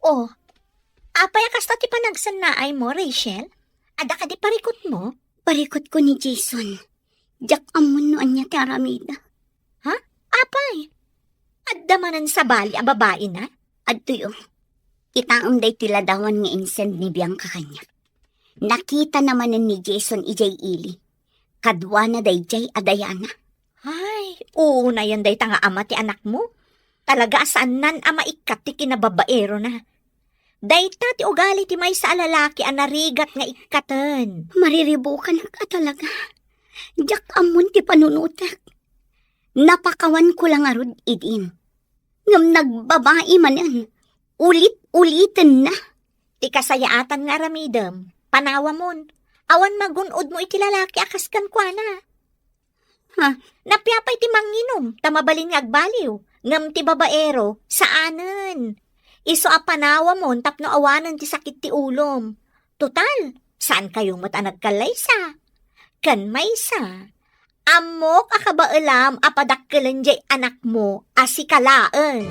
Oh, apay kasta ti panagsanaay mo, Rachel? Ada ka di parikot mo? Parikot ko ni Jason. Jak amon noan niya ti Aramida. Ha? Apay? Adda manan sa bali a babae na? Adto yung itaong day tiladawan nga insend ni Bianca kanya. Nakita naman ni Jason ijay ili. Kadwa na day jay adayana. Ay, oo na yan day tanga ama ti anak mo. Talaga asaan nan ama ikat ti kinababaero na. Dayta ti ugali ti may sa lalaki ang narigat nga ikatan. Mariribukan ka talaga. Jak amon ti panunutak. Napakawan ko lang arod idin. Ngam nagbabae man yan. Ulit-ulitin na. Ti kasayaatan nga ramidam. Panawa mon. Awan magunod mo iti lalaki akaskan kwa na. Ha? Napiapay ti manginom. Tamabalin nga agbaliw. Ngam ti babaero. Saanan? Iso a panawa mon tapno awanan ti sakit ti ulom. Total, saan kayong matanag kalaysa? Kan maysa. Amok akabaalam apadakkelan jay anak mo asikalaan.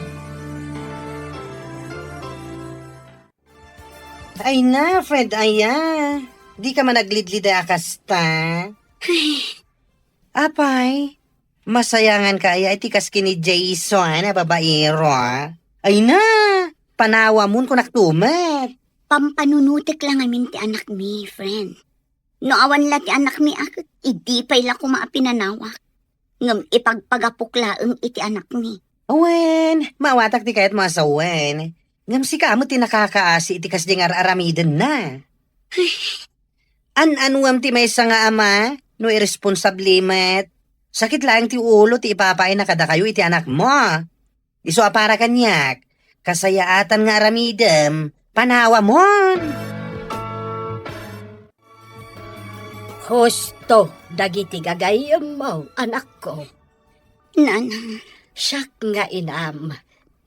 Ay na, Fred, aya. Di ka man naglidlida akasta. Apay, masayangan ka aya itikas kini Jason na babaero. Ay na, panawa mo kung naktumat. Pampanunutik lang amin ti anak mi, friend. No awan la ti anak mi akit, idi pay la kumaapinanawak. Ngam ipagpagapuklaeng iti anak mi. Awen, mawatak di kahit masawen. Ngam si ka mo tinakakaasi itikas di nga aramiden na. An-anuam ti may nga ama, no irresponsablimet. Sakit lang ti ulo ti ipapain na kada kayo iti anak mo. Iso apara kanyak, kasayaatan nga aramidem, panawa mon. Husto, dagiti gagayam mo, anak ko. Nanang, Siyak nga inam,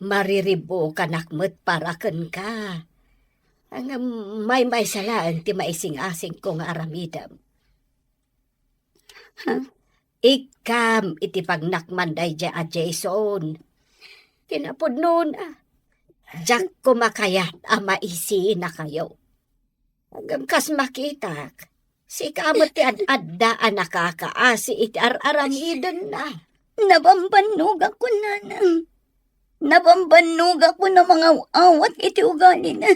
mariribo kanakmet para ken ka. Ang may salaan ti maising-asing ko nga aramidam. Ikam iti pagnakmanday dya a Jason. Tinapod noon Diyak kumakayat ama isi na kayo. Hanggang kas makitak, si kamot ti ad-addaan nakakaasi iti aramidan na. nabambanog ako, nanang. Nabambanog ako na mga awat iti ugali na.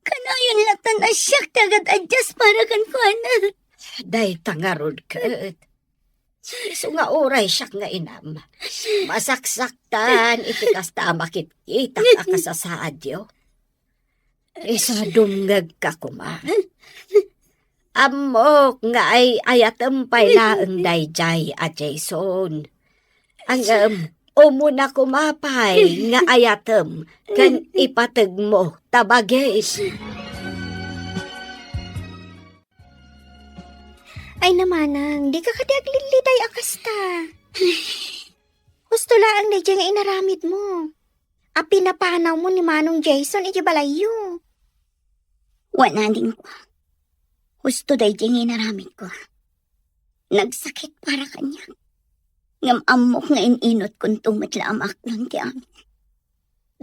Kanayon latan na siyak tagad adjust para kan kuana. Day tangarod ket. Iso nga oray siyak nga inam. Masaksaktan iti kasta makit-kita ka sa saadyo. Isa dumngag ka kuma. Amok nga ay ayatampay laeng dayjay a Jason. Ang umuna kumapay nga ayatem kan ipateg mo tabagis. Ay namanang, di ka kadiagliliday akasta. Gusto lang na dyan nga inaramid mo. A pinapanaw mo ni Manong Jason, iti balayo. Wala din ko. Gusto day diyang inaramid ko. Nagsakit para kanya. Ngam amok nga ininot kung tumatla amak nun ti amin.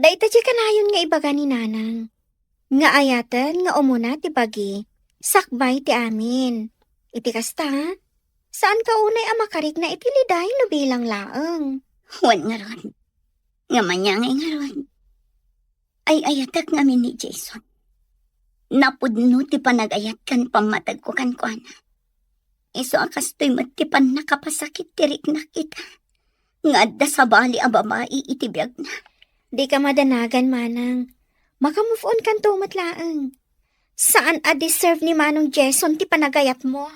Dahita di kanayon nga ibaga ni Nanang. Nga ayatan nga umuna ti bagi, sakbay ti amin. Iti kasta, saan ka unay amakarik na itiliday no bilang laeng? Wan nga ron. Nga manyangay nga ron. Ay ayatak ngamin ni Jason. Napudno ti panagayat kan pamatag ko kan kuana. Iso akas to'y matipan nakapasakit tirik na kita. Nga adda sa bali a babae itibiyag na. Di ka madanagan, Manang. Maka-move on kan tumat laeng. Saan a-deserve ni Manong Jason ti panagayat mo?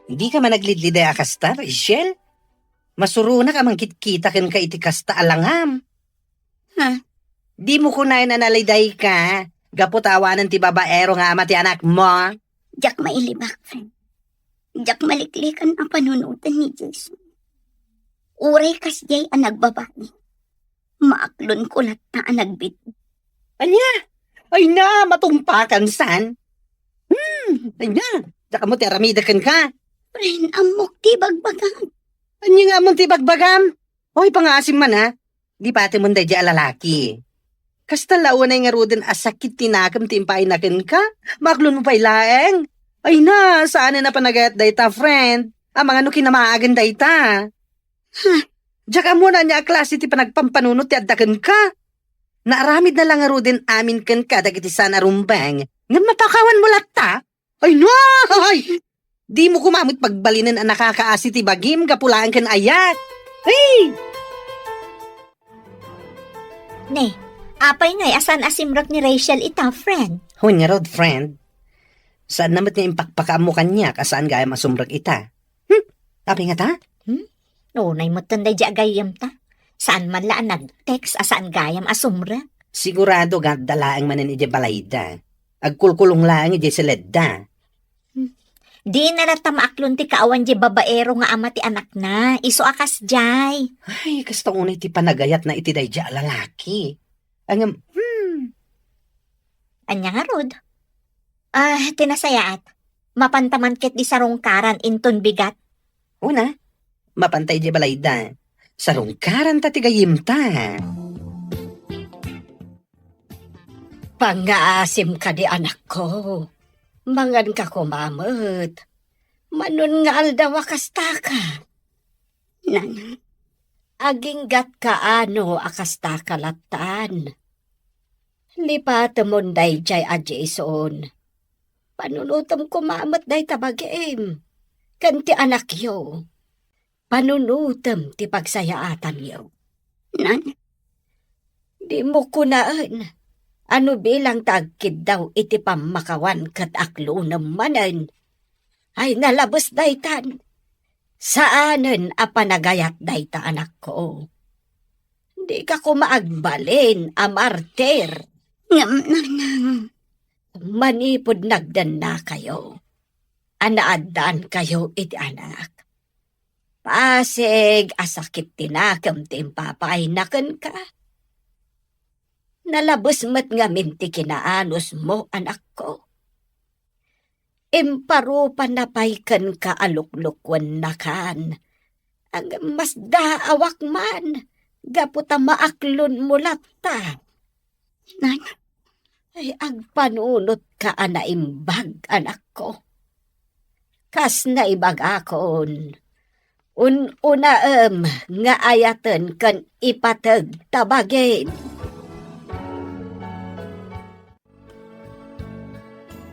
Hindi ka man naglidlida akasta, Rachel. Masuruna ka man kitkita ken ka iti kasta alangam. Ha? Di mo kunayan na naliday ka. Gaputawanan ti babaero nga ama ti anak mo. Diyak mailibak, friend. Diyak maliklikan ang panunutan ni Jason. Uray kas jay ang nagbabae. Maaklon ko lat na ang nagbit. Anya? Ay na, matumpakan san? Ay na, daka mo ti aramidakan ka. Friend, amok ti bagbagan. Anya nga mong tibagbagam? Oy, pangasim man ha. Di pati mo di alalaki. Kasta launay nga rodin asakit tinakam timpay nakin ka. Maklon mo pa'y laeng. Ay na, saan na panagayat dayta, friend? Ang mga no kinamaagan dayta. Diyak mo na niya klase ti panagpampanunot ti addakan ka. Naaramid na lang nga rodin amin kan ka dagiti sana rumbang. Nga mapakawan mo latta. Ay no! Ay! Di mo kumamit pagbalinan ang nakakaasi ti bagim kapulaan kan ayat. Ay! Ne, apay ngay asan asimrak ni Rachel ita, friend. Huwag nga rod, friend. Saan naman nga impakpaka mo kanya kasaan gaya masumrag ita? Api nga ta? Nunay mo tanday di agayam ta. Saan man laan nag-text asaan gayam asumra. Sigurado nga dalaang manan ije balayda. Agkulkulong lang ije siledda. Di na nata maaklon ti kaawan di babaero nga ama ti anak na. Iso akas jay. Ay, kasta unay ti panagayat na iti dayja lalaki. Ang, Anya nga rod. Tinasayaat. Mapantaman ket di sarungkaran inton bigat. una, mapantay ije balayda. Sarungkaran ta ti gayim ta. Pangaasim ka di anak ko. Mangan ka kumamot. Manun nga aldaw akasta ka. Nanang, Aginggat ka ano akasta kalatan. Lipat mo day jay a Jason. Panunutom kumamot day tabagim. Kanti anak yo. Panunutom ti pagsayaatan yo. nanang, Di mo kunaan. Ano bilang tagkid daw iti pamakawan kat aklo namanan. Ay nalabos daytan. Saanen a panagayat dayta anak ko. Di ka kumaagbalin a martir. nanang, Manipod nagdan na kayo. Anaadan kayo iti anak. Pasig asakit tinakam timpapay nakan ka. Nalabos mat nga minti kinaanos mo, anak ko. Imparupan na paykan ka aluklukwan na kan. Ang mas daawak man, gaputa maaklon mo lata. nanang, Ay agpanunot ka anaimbag, anak ko. Kas na ibag akon. Una nga ayatan kan ipatag tabagin.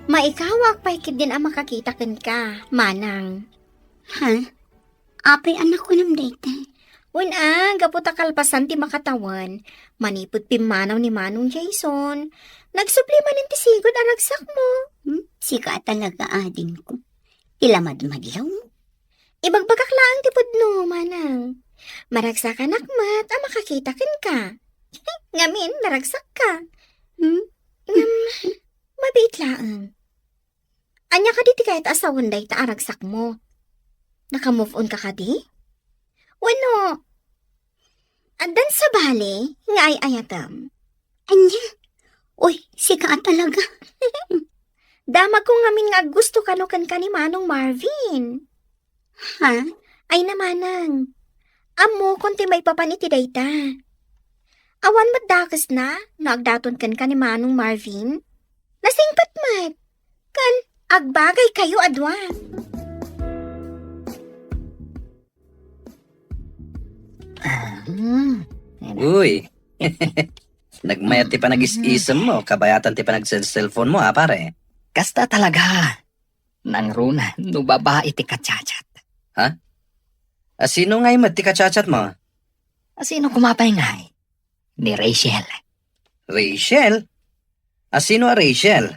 Maikawak pa ikid din ang makakita ka, manang. Ha? Apay anak ko nam dayta. Gaputa kalpasan ti makatawan. Manipod pimanaw ni Manong Jason. Nagsupli man ti sigod aragsak mo. Sika talaga adin ko. Ilamad-madlaw. Ibagbagaklaan ti pudno, manang. Maragsak anak mat, makakita ka. Ngamin, naragsak ka. Mabait laang. Anya ka di ti kahit asawan day ta aragsak mo. Naka-move on ka di? Wano? Andan sa bali, nga ay ayatam. Anya? Uy, sika talaga. Damag ko ngamin nga gusto kanukan ka ni Manong Marvin. Ha? Ay namanang. Amo konti may papaniti dayta. Awan madakas na, nagdaton kan ka ni Manong Marvin. Nasingpat mat. Kan, agbagay kayo adwan. Uy. Nagmayat ti pa nag-is-isam mo, kabayatan ti pa nag-cellphone mo, pare. Kasta talaga. Nang runa, no babae ti kacachat. Sino ngay mat ti kachat mo? Sino kumapay ngay? Ni Rachel. Rachel? Sino a Rachel?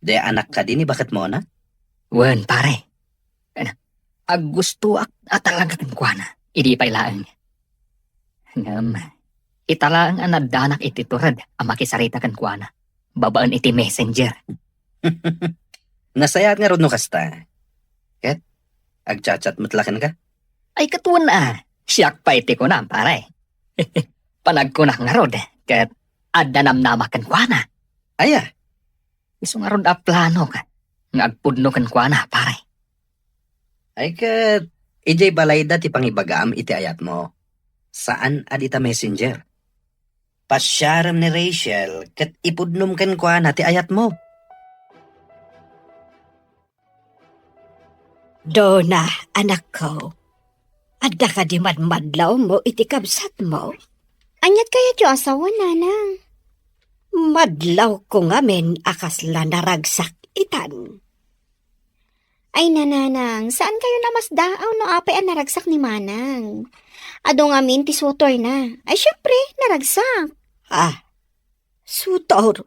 De anak ka din, bakit mo na? Wen, pare. Ag gusto at talaga kan kuana. Idi pa'y laang. Italaang anadanak iti turad ang makisarita kan kuana. Babaan iti messenger. Nasayat nga ron no kasta. Ket, agchat-chat matlakan ka? Ay katuan na. Siyak pa iti ko na, pare. Panagkunak nga rod. Ket, adanam-nama kan kuana. Aya, Iso nga rod a plano ka. Nga agpudno kan kuana, pare. ay ket, Ijay balayda ti pangibagaam iti ayat mo. Saan adita messenger? Pasyaram ni Rachel kat ipudnom kan kwa na ti ayat mo. Dona, anak ko. Adda ka di madmadlaw mo iti kabsat mo. Anyat kaya ti asawa, nanang. Madlaw ko ngamin akasla naragsak itan. Ay, nananang, saan kayo namasdaaw no apay ang naragsak ni manang? Ado ngamin ti sutor na. Ay, syempre, naragsak. Ah, sutor.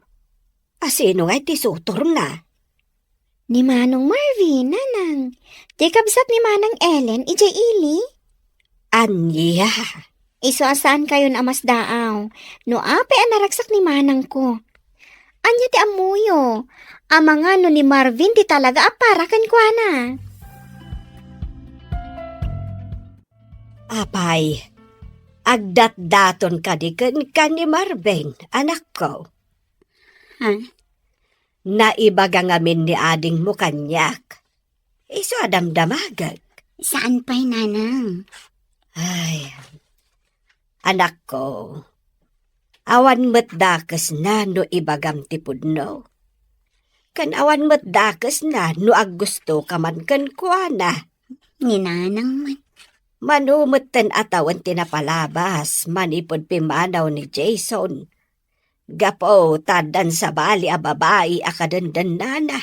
Asino nga iti sutor na? Ni Manong Marvin, nanang. Di kabsat ni Manang Ellen, ijay ili. Anya. Iso saan kayo namasdaaw? No apay ang naragsak ni manang ko. Anya ti amuyo. Amanga no ni Marvin ti talaga aparakan kwa na. Apay, agdat-daton ka di kan ni Marvin, anak ko. Ha? Naibaga ngamin ni ading mo kanyak. Iso adamdamagag. Saan pa'y nanang? Ay, anak ko. Awan mo't dakas na no ibagam tipudno. Kan awan mo't dakas na no aggusto ka man kan kuana. Ni nanang man. Manumot ten atawan tinapalabas, manipod pimanaw ni Jason. Gapo, tadan sa bali a babae akadandan nana.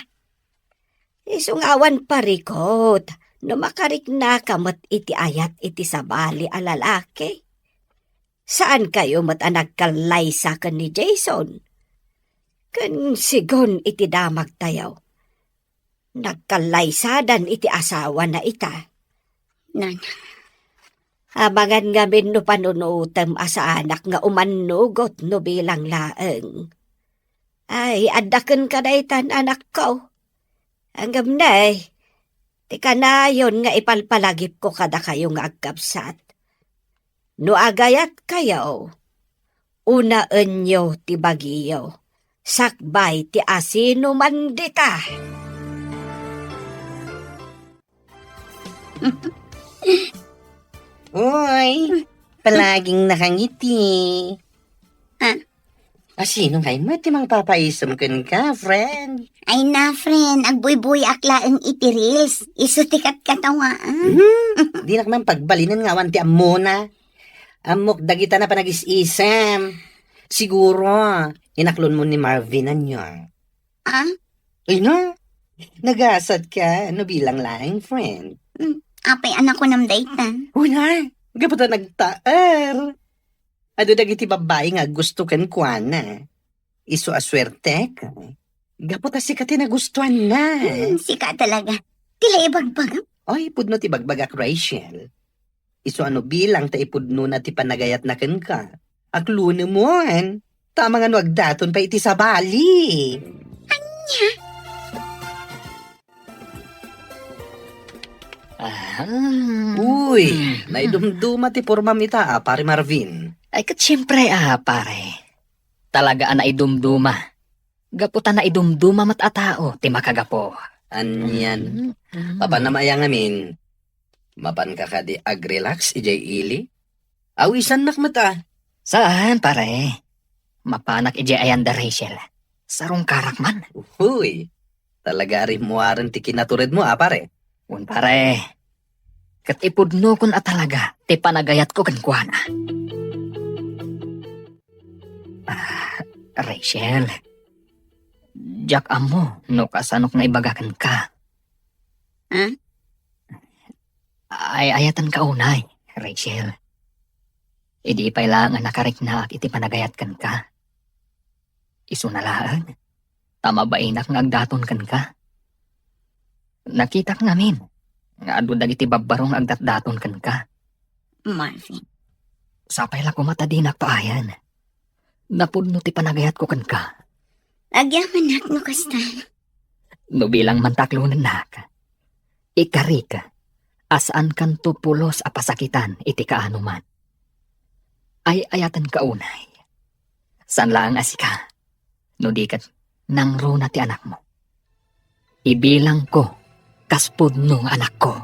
Isungawan parikot, no makarik na kamot iti ayat iti sa bali a lalaki. Saan kayo mat nagkalay sa kan ni Jason? Kan sigon iti damag tayaw. Nagkalay sadan iti asawa na ita. Nanang. Abangan ngamin no panunutem asa anak nga umanugot no bilang laeng. Ay, adaken ka na itan anak ko. Hanggang na ti ka na yon nga ipalpalagip ko kada kayo nga agkapsat. No agayat kayo, unaan nyo ti bagiyo, sakbay ti asino man dita. Uy, palaging nakangiti. Ha? Sino kayo mo ti mang papaisam kan ka, friend? Ay na, friend. Agbuy-buy akla ang iti reels. Isutikat katawa. Di na man pagbalinan nga awan ti amona. Amok dagita na panag-isisam. Siguro, inaklon mo ni Marvin anyo. Ah? Ay no, nagasad ka, no bilang laing friend. Apay anak ko nam dayta. Uy na, gapata nagtaar. Ado dagiti babae nga gusto kan kuana. Iso aswerte ka. Gapata si kati nagustuhan na. Sika talaga. Tila ibagbag. Oy, pudno ti bagbagak Rachel. Iso ano bilang ta ipudno na ti panagayat na ken ka. Akluno mo an. Tama nga no agdaton pa iti sa bali. Uy, naidumduma ti pormam ita, pare Marvin. Ay kat siyempre pare. Talaga na idumduma. Gaputan na idumduma mat atao, ti makagapo. Anyan. Papanamaya ngamin. Mapan ka ka di agrelax, ijay ili. Awisan nak mata. Saan pare? Mapanak ije ayanda Rachel. Sarong karak man. Uy, talaga rin mo aran ti kinatured mo, pare. Un pare. Kat ipudno kun talaga, ti panagayat ko kan kuana. Rachel. Jak amo, no kasanok na ibagakan ka. Ha? Ay ayatan ka unay, Rachel. Idi pa'y lang ang nakarik na iti panagayat kan ka. Isunalaan. Tama ba inak nga agdaton kan ka? Nakita ka ngamin. Nga adu dagiti babbarong agdatdaton kan ka. Marvin. Sapay la kumatadinak paayan. Napudno ti panagayat ko kan ka. Agyaman nak no kastan. No bilang mantaklunan nak. Ikarik. Asaan kan tupulos a pasakitan iti kaanuman. Ay ayatan ka unay. San lang asika. No dikat nang runa ti anak mo. Ibilang ko kaspud nung anak ko.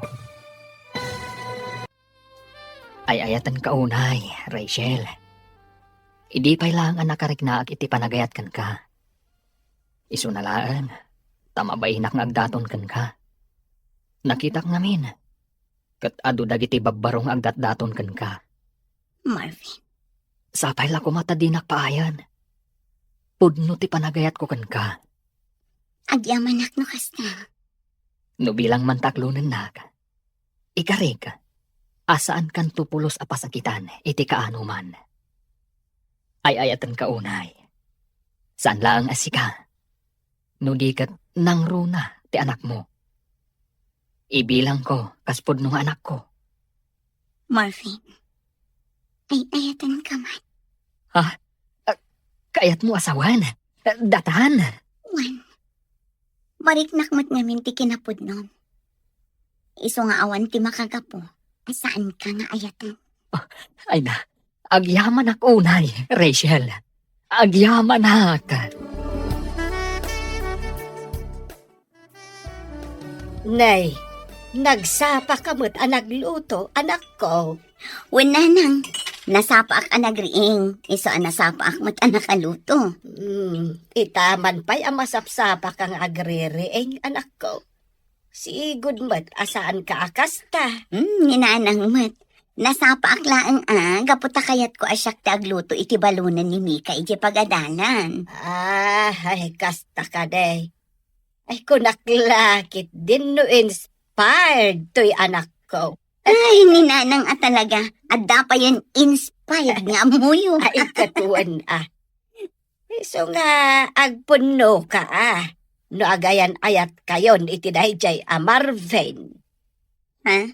Ay ayatan ka unay, Rachel. Idi pa'y lang ang nakariknaag iti panagayat kan ka. Isu na laan, tamabainak nga agdaton kan ka. Nakitak namin. Kat adu dagiti babbarong agdat-daton kan ka. Marvin, Sapay la ko matadinak paayan. Pudno ti panagayat ko kan ka. agyamanak no kasta. No bilang mantaklunan nak. Ikarig, asaan kan tupulos a pasakitan iti kaano man. Ay ayatan ka unay. Saan laang asika? No di kat nang runa ti anak mo. Ibilang ko kaspod nung anak ko. Marvin, ay ayatan ka man. Kayat mo asawan. Datan. Wan, bariknak mo't ngamin ti kinapod nun. Iso nga awan ti makagapo, saan ka nga ayatan? Ay na, agyaman ak unay, Rachel. Agyaman ak. Nay, nagsapa ka mo't nagluto, anak ko. Wala nang, nasapa ak anagriing, iso nasapa ak mo't anakaluto. Itaman pa'y amasapsapa kang agririing, anak ko. Si good mo't asaan ka akasta. Ninanang mo't, nasapa ak laang gaputa kayat ko asyak ti agluto iti balunan ni Mika iti pagadalan. Ay, kasta ka day. Ay, kunaklakit din no inspired to'y anak ko. Ay, ninanang talaga, adda pa yan inspired nga muyo. Ay, katuan So nga, agpuno ka No agayan ayat kayon iti dayjay Marvin. Ha?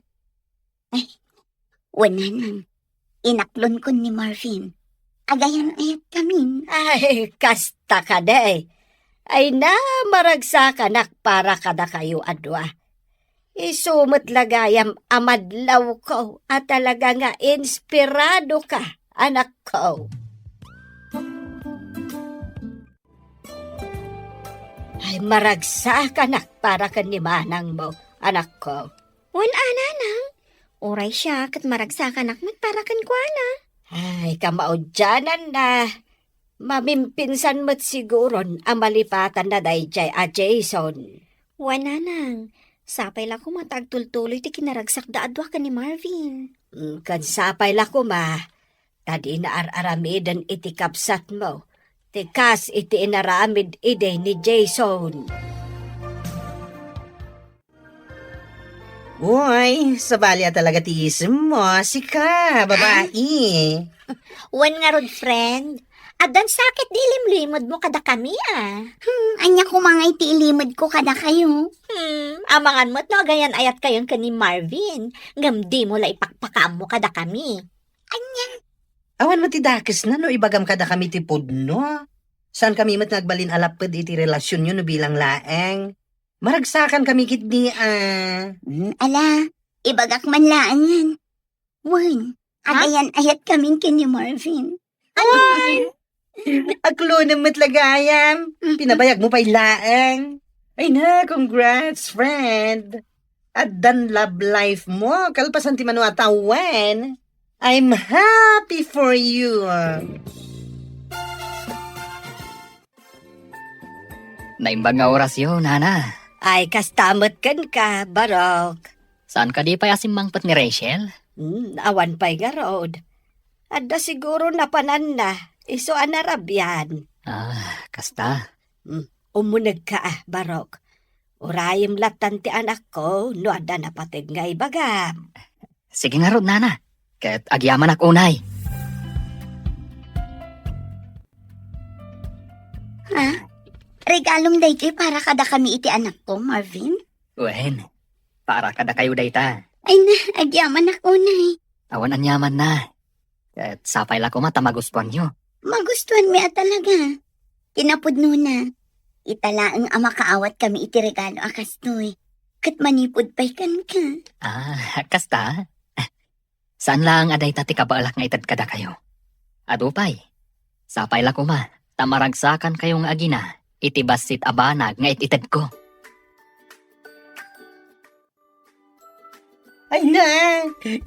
Ay, wala nang, inaklon ko ni Marvin. Agayan ayat kami. Ay, kasta ka day. Ay na, maragsakan para kada kayo adwa. Isumot lagayam amadlaw ko at talaga nga inspirado ka, anak ko. Ay maragsakan para kanimanang mo, anak ko. Wala nanang. Oray siya kat maragsakan akmat para kan kuana. Ay, kamaudyanan na. Mamimpinsan mo't siguron ang malipatan na dayjay a Jason. Wala nang. Sapay la ko matagtultuloy ti kinaragsak da adwa ka ni Marvin. Kansapay la ko tadi na araramidan iti kapsat mo. Tikas iti inaramid ide ni Jason. Uy, sabalya talaga ti isem mo. Sika, babae. Wan nga rod, friend. Adan sakit di limlimod mo kada kami Anya ko mga iti ilimod ko kada kayo. Amangan mo't no agayan ayat kayon ka ni Marvin. Ngam di mo la ipakpakam mo kada kami. Awan mo ti dakes na no ibagam kada kami ti pudno. Saan kami mat nagbalin alapad iti relasyon nyo no bilang laeng. Maragsakan kami kitni Ala, ibagak man laan yan. Wan, agayan ayat kami kini Marvin. Ay! Aklo na matlagayam. Pinabayag mo pa'y laeng. Ay na, congrats, friend. At dan love life mo. Kalpasan ti manu atawan. I'm happy for you. Naimbang nga orasyon, nana. Ay, kastamot kan ka, Barok. Saan ka di pa asimangpat ni Rachel? Awan pa'y nga road. Adda siguro napanan na. Iso anarabyan. Kasta. Umunag ka Barok. Urayim latan ti anak ko, no adda napatig nga ibagam. Sige nga rod, nana. Ket agyaman ak unay. Ha? Regalong daytoy para kada kami iti anak ko, Marvin? Wen, para kada kayo dayta. Ay na, agyaman ako na Awan anyaman na. Ket sapay la ko matamagustuhan nyo. Magustuhan mi talaga. Kinapudno na. Italaang makaawat kami iti regalo akastoy. Kat manipod pa'y kan ka. Kasta. Saan lang aday tati kabaalak nga itad kada kayo? Adupay. Sapay la ko tamaragsakan kayong agina. Iti basit abanag nga ititad ko. Ay na,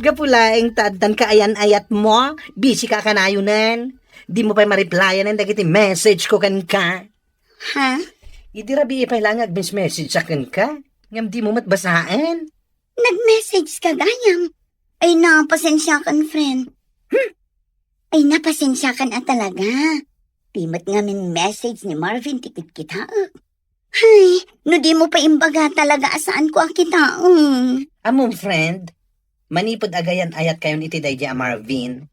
gapulaing taddan ka ayan-ayat mo. Busy ka kanayunan. Di mo pa ma-replyan ang dagiti message ko kan ka. Ha? Idi rabi pa lang message sa kan ka. Ngam di mo matbasaan. Nag-message ka gayam. Ay napasensya kan, friend. Ay napasensya kan talaga. Timat nga min message ni Marvin tikit kita. Ay, no di mo pa imbaga talaga asaan ko ang kitaong. Among friend, manipod agayan ayat kayon iti day a Marvin.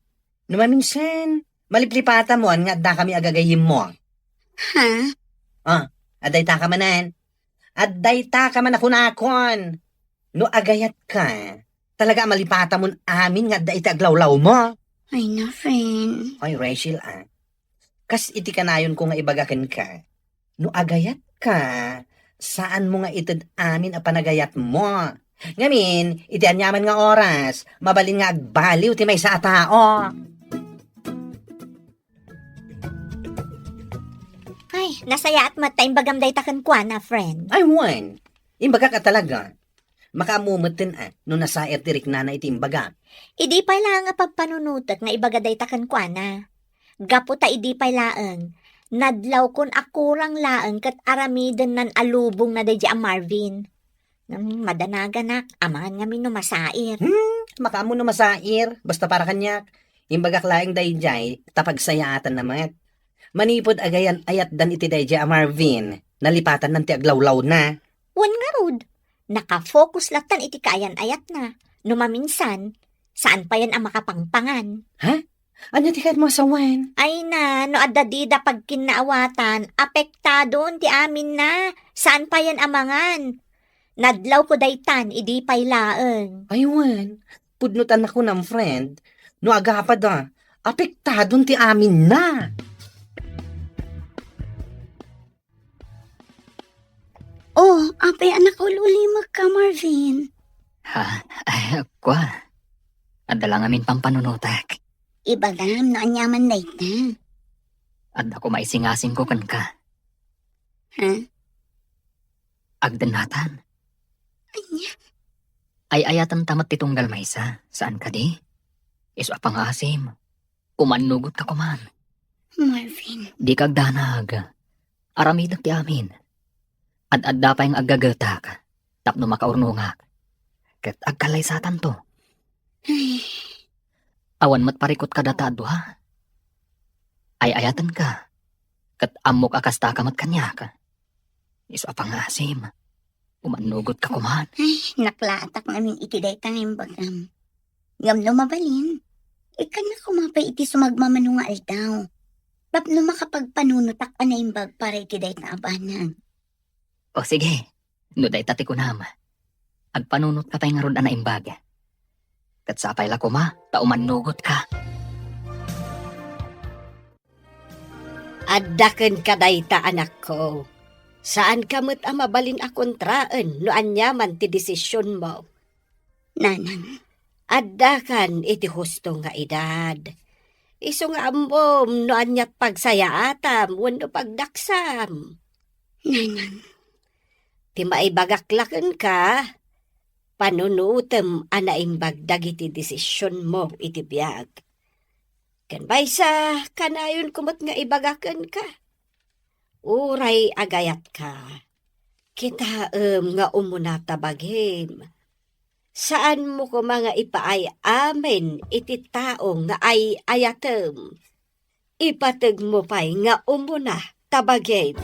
Numaminsan, maliplipata mo nga da kami agagayim mo. Ha? Aday ta ka manan. Aday ta ka man ako nakon. No agayat ka, talaga malipata mo amin nga da iti aglawlaw mo. Ay na, friend. Ay, Rachel kas iti kanayon ko nga ibagakan ka. No agayat ka, saan mo nga itid amin a panagayat mo? Ngamin, iti anyaman nga oras, mabalin nga agbaliw ti may sa tao. Ay, nasaya at matay bagam day takan kwa na, friend. Ay, wan. Imbaga ka talaga. Makamumutin no nasair tirik na iti imbaga. Idi pa lang nga pagpanunutot nga ibaga day takan kwa na. Gaputa idi pa laeng. Nadlaw kun akurang laeng kat aramidan nan alubong na day a Marvin. Madanaganak, amangan nga minumasair. Makamu no masair, basta para kanyak. Imbaga klaing dayjay, tapagsayatan namat. Manipod agayan ayat dan iti dayjay a Marvin. Nalipatan ng ti aglawlaw na. Wan nga rod. Nakafocus latan iti kayan ayat na. Numaminsan, saan pa yan ang makapangpangan? Anya ti kahit mo asawan? Ay na, no adadida pag kinaawatan, apektado ti amin na. Saan pa yan amangan? Nadlaw ko daytan, idi pay laeng. Aywan, pudnutan ako ng friend. No agapad apektadon ti amin na. Oh, apay anak ko lulimag ka, Marvin. Ha? Ay, kwa. Adala ngamin pang panunutak. Ibagam no anyaman na ita. At ako maisingasing ko kan ka. Ha? Agdanatan. Anya? Ay ayatan tamat titunggal maysa. Saan ka di? Iso apang asim. Umanugot ka kuman. Marvin. Di kagdanag. Aramidak ti amin. Ad-adda pa yung agagatak. Tapno makaurnungak. Kat agkalay satan to. Ay, Awan mat parikot ka datado ha. Ay ayatan ka. Kat amok akasta ka mat kanya ka. Iso apang asim. Umanugot ka kuman. naklatak namin iti day tangim bagam. Ngam no mabalin. Ikan na kumapay iti sumagmamano nga aldaw. Tapno makapagpanunutak na imbag para iti day na abanan. O sige. No day tati ko nama. Agpanunot ka pa'y nga ron na imbaga. Kat sapay la kuma, taumanugot ka. Addaken ka dayta anak ko. Saan ka mo't mabalin a kontraan no anyaman ti desisyon mo? Nanang, Addakan iti husto nga edad. Iso nga ambom no anyat pagsayaatam wenno pagdaksam. nanang, Ti maibagaklaken ka, panunutem anaimbag dagiti desisyon mo iti biag. Kan baysa, kanayon kumot nga ibagaken ka. Uray agayat ka. Kitaem nga umuna tabagim. Saan mo ko mga ipaay amin iti taong nga ay ayatem. Ipateg mo pa'y nga umuna tabagim.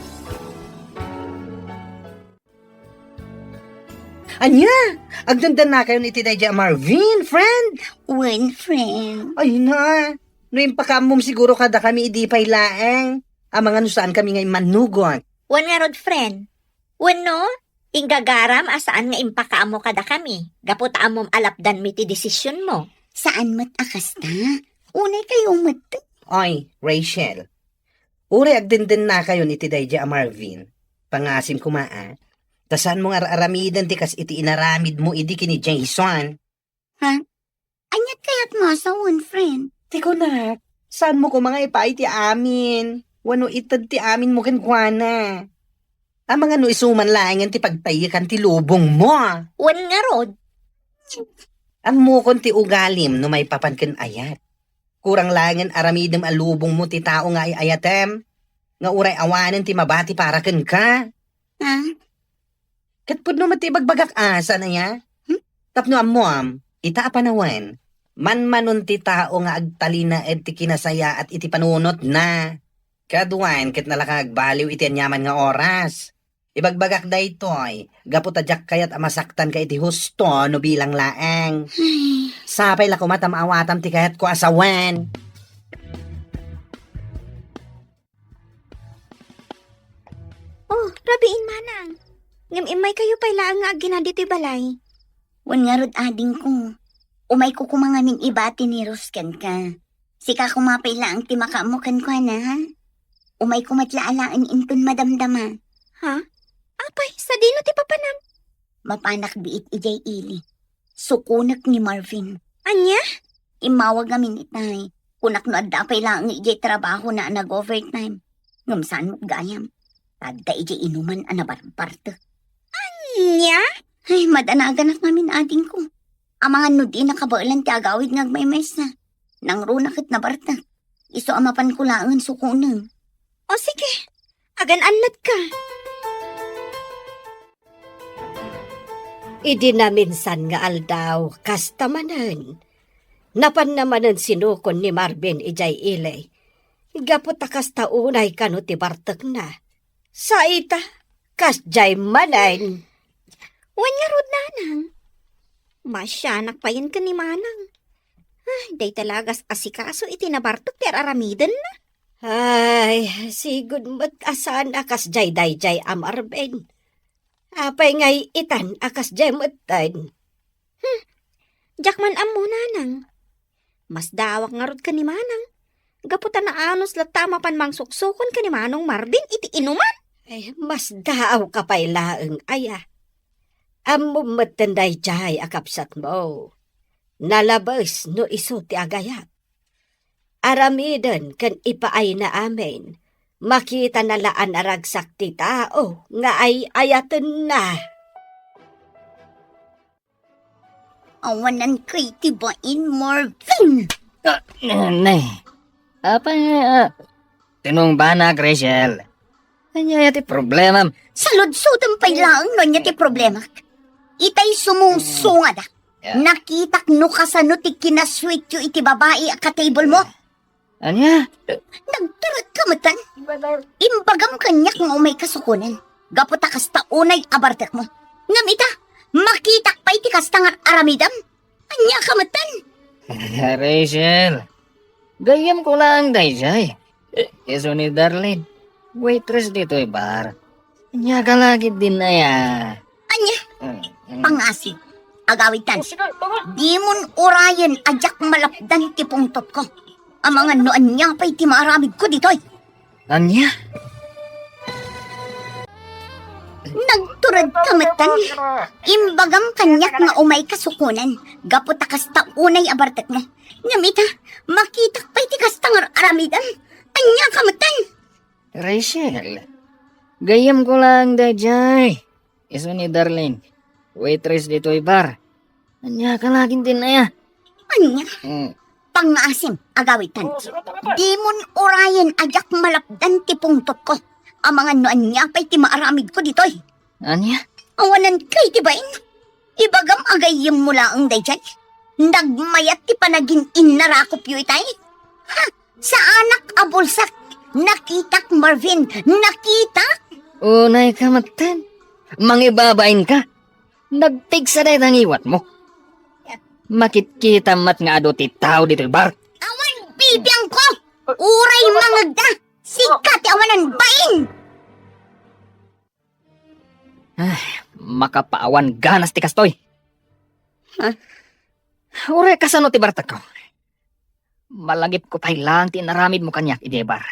Anya, agdandan na kayo ni Tidaya Marvin, friend. one friend. Ay na, no yung pakamom siguro kada kami idi pay laeng. Ang mga nusaan kami ngay manugot. Wan nga rod, friend. Wan no? Inggagaram asaan nga impakaamo kada kami. Gapot amom alapdan mi ti desisyon mo. Saan mat akasta? Unay kayo mat. Oy, Rachel. Uri agdandan na kayo ni Tidaya Marvin. Pangasim kumaa. Tasan mo nga aramidan ti kas iti inaramid mo idi kini Jason. Anyat kayat mo sa one friend. Tiko na, saan mo ko mga ipay ti amin? Wano itad ti amin mo kenkwana? Ang mga no isuman laangan ti pagpayikan ti lubong mo. Wan nga rod. Ang mukon ti ugalim no may papankin ayat. Kurang langin aramidem alubong mo ti tao nga ayatem. Nga uray awanen ti mabati para ken ka. Ha? Katpud no mati bagbagak asa na ya. Tapno amuam, ita apanawan. Manmanon ti tao nga agtalina ed ti kinasaya at iti panunot na. Kaduan ket nalakagbaliw iti anyaman nga oras. Ibagbagak daytoy, gaputadyak kayat amasaktan ka iti husto no bilang laeng. Ay, Sapay la kumatam awatam ti kayat ko asawan. Oh, rabiin manang. Ngam imay kayo pay laang nga ginadi ti balay. wan nga rod ading ko. Umay ko kumangamin ibati ni Rusken ka. Sika kumapay lang ti makamukan ko na, ha? Umay ko matlaalaan inton madamdama. Ha? Apay, sa dino ti papanam? Mapanak biit ijay ili. Sukunak ni Marvin. Anya? Imawag amin itay. Kunak no adapay lang ijay trabaho na nag-overtime. Ngam saan mo't gayam. Tagda ijay inuman anabarbarta. Anya? Ay, madanaganap namin ading ko. Ang mga nudi na kabailan ti agawid ngagmaymes na. Nang runakit na barta. Iso amapan ko laangan sukunan. O sige, agan-anad ka. Idi na minsan nga aldaw, kasta manan. Napan namanan sinukon ni Marvin ijay ilay. Gaputa kasta unay kano ti bartek na. Sa ita, kasjay manan. Wan nga rod nanang. Masyanak pa yun ka ni manang. Ay, day talagas asikaso iti nabartok ti aramiden na. Ay, sigud mo't asan akas jay dayjay amarben. Apay ngay itan akas jay mo'tan. Jakman amo nanang. Mas dawak nga rod ka ni manang. Gaputa na anos latama pan mang suksukon ka ni manong Marvin iti inuman. Ay, mas daaw ka pa'y laeng aya. Amo mo'tan dayjay akapsat mo. Nalabas no iso ti agayat. Aramiden kan ipaay na amin. Makita na laan aragsak ti tao nga ay ayaten na. Awanan kay tibain, Marvin! Nay, apa tinong banak, Rachel? Kanya yati problema. Salud-sudan pa'y lang no niya ti problema. Itay sumungsungad. Nakitak no kasano ti kinasweet yu iti babae a ka-table mo. Anya? Nagturot ka matan. Imbagam kanyak nga umay kasukunan. Gaputa kasta unay abartek mo. Ngamita, makitak pa iti kasta nga aramidam. Anya ka matan. Rachel, gayam ko lang, Dayjay. Iso ni Darlene, waitress dito bar. Anya ka lagi din na ya. Anya, pangasig. Agawid tan. Di mon urayan ajak malapdan ti pungtot ko. Ang mga noan niya pa'y ti maaramid ko ditoy. Anya? Nagturad kamatan. Imbagam kanyak nga umay kasukunan. Gaputa kasta unay abartek mo. Ngamita, makitak pa'y ti kasta nga aramidan. Anya kamatan. Rachel, gayam ko lang, Dayjay. Iso ni Darlene, waitress dito bar. Anya ka laging din na ya. Anya, pangasim, agawid tan. Di mon urayan ajak malapdan ti pungtot ko. Ang mga noan niya pa'y ti maaramid ko ditoy. Anya? Awanan kay tibain. Ibagam agayim mula ang dayjay. Nagmayat ti panagin inarakop yu itay. Ha, sa anak abulsak. Nakitak, Marvin. Nakitak. Unay ka matan. Mangibabain ka. Nagtigsa na ang iwat mo. Makikita mat nga ado ti tao dito bar. Awan bibiyang ko. Uray mangagda. Sikat awanan bain. Makapaawan ganas ti kastoy. Uray kasano ti barta ko. Malagip ko pa'y lang ti naramid mo kanyak idebar.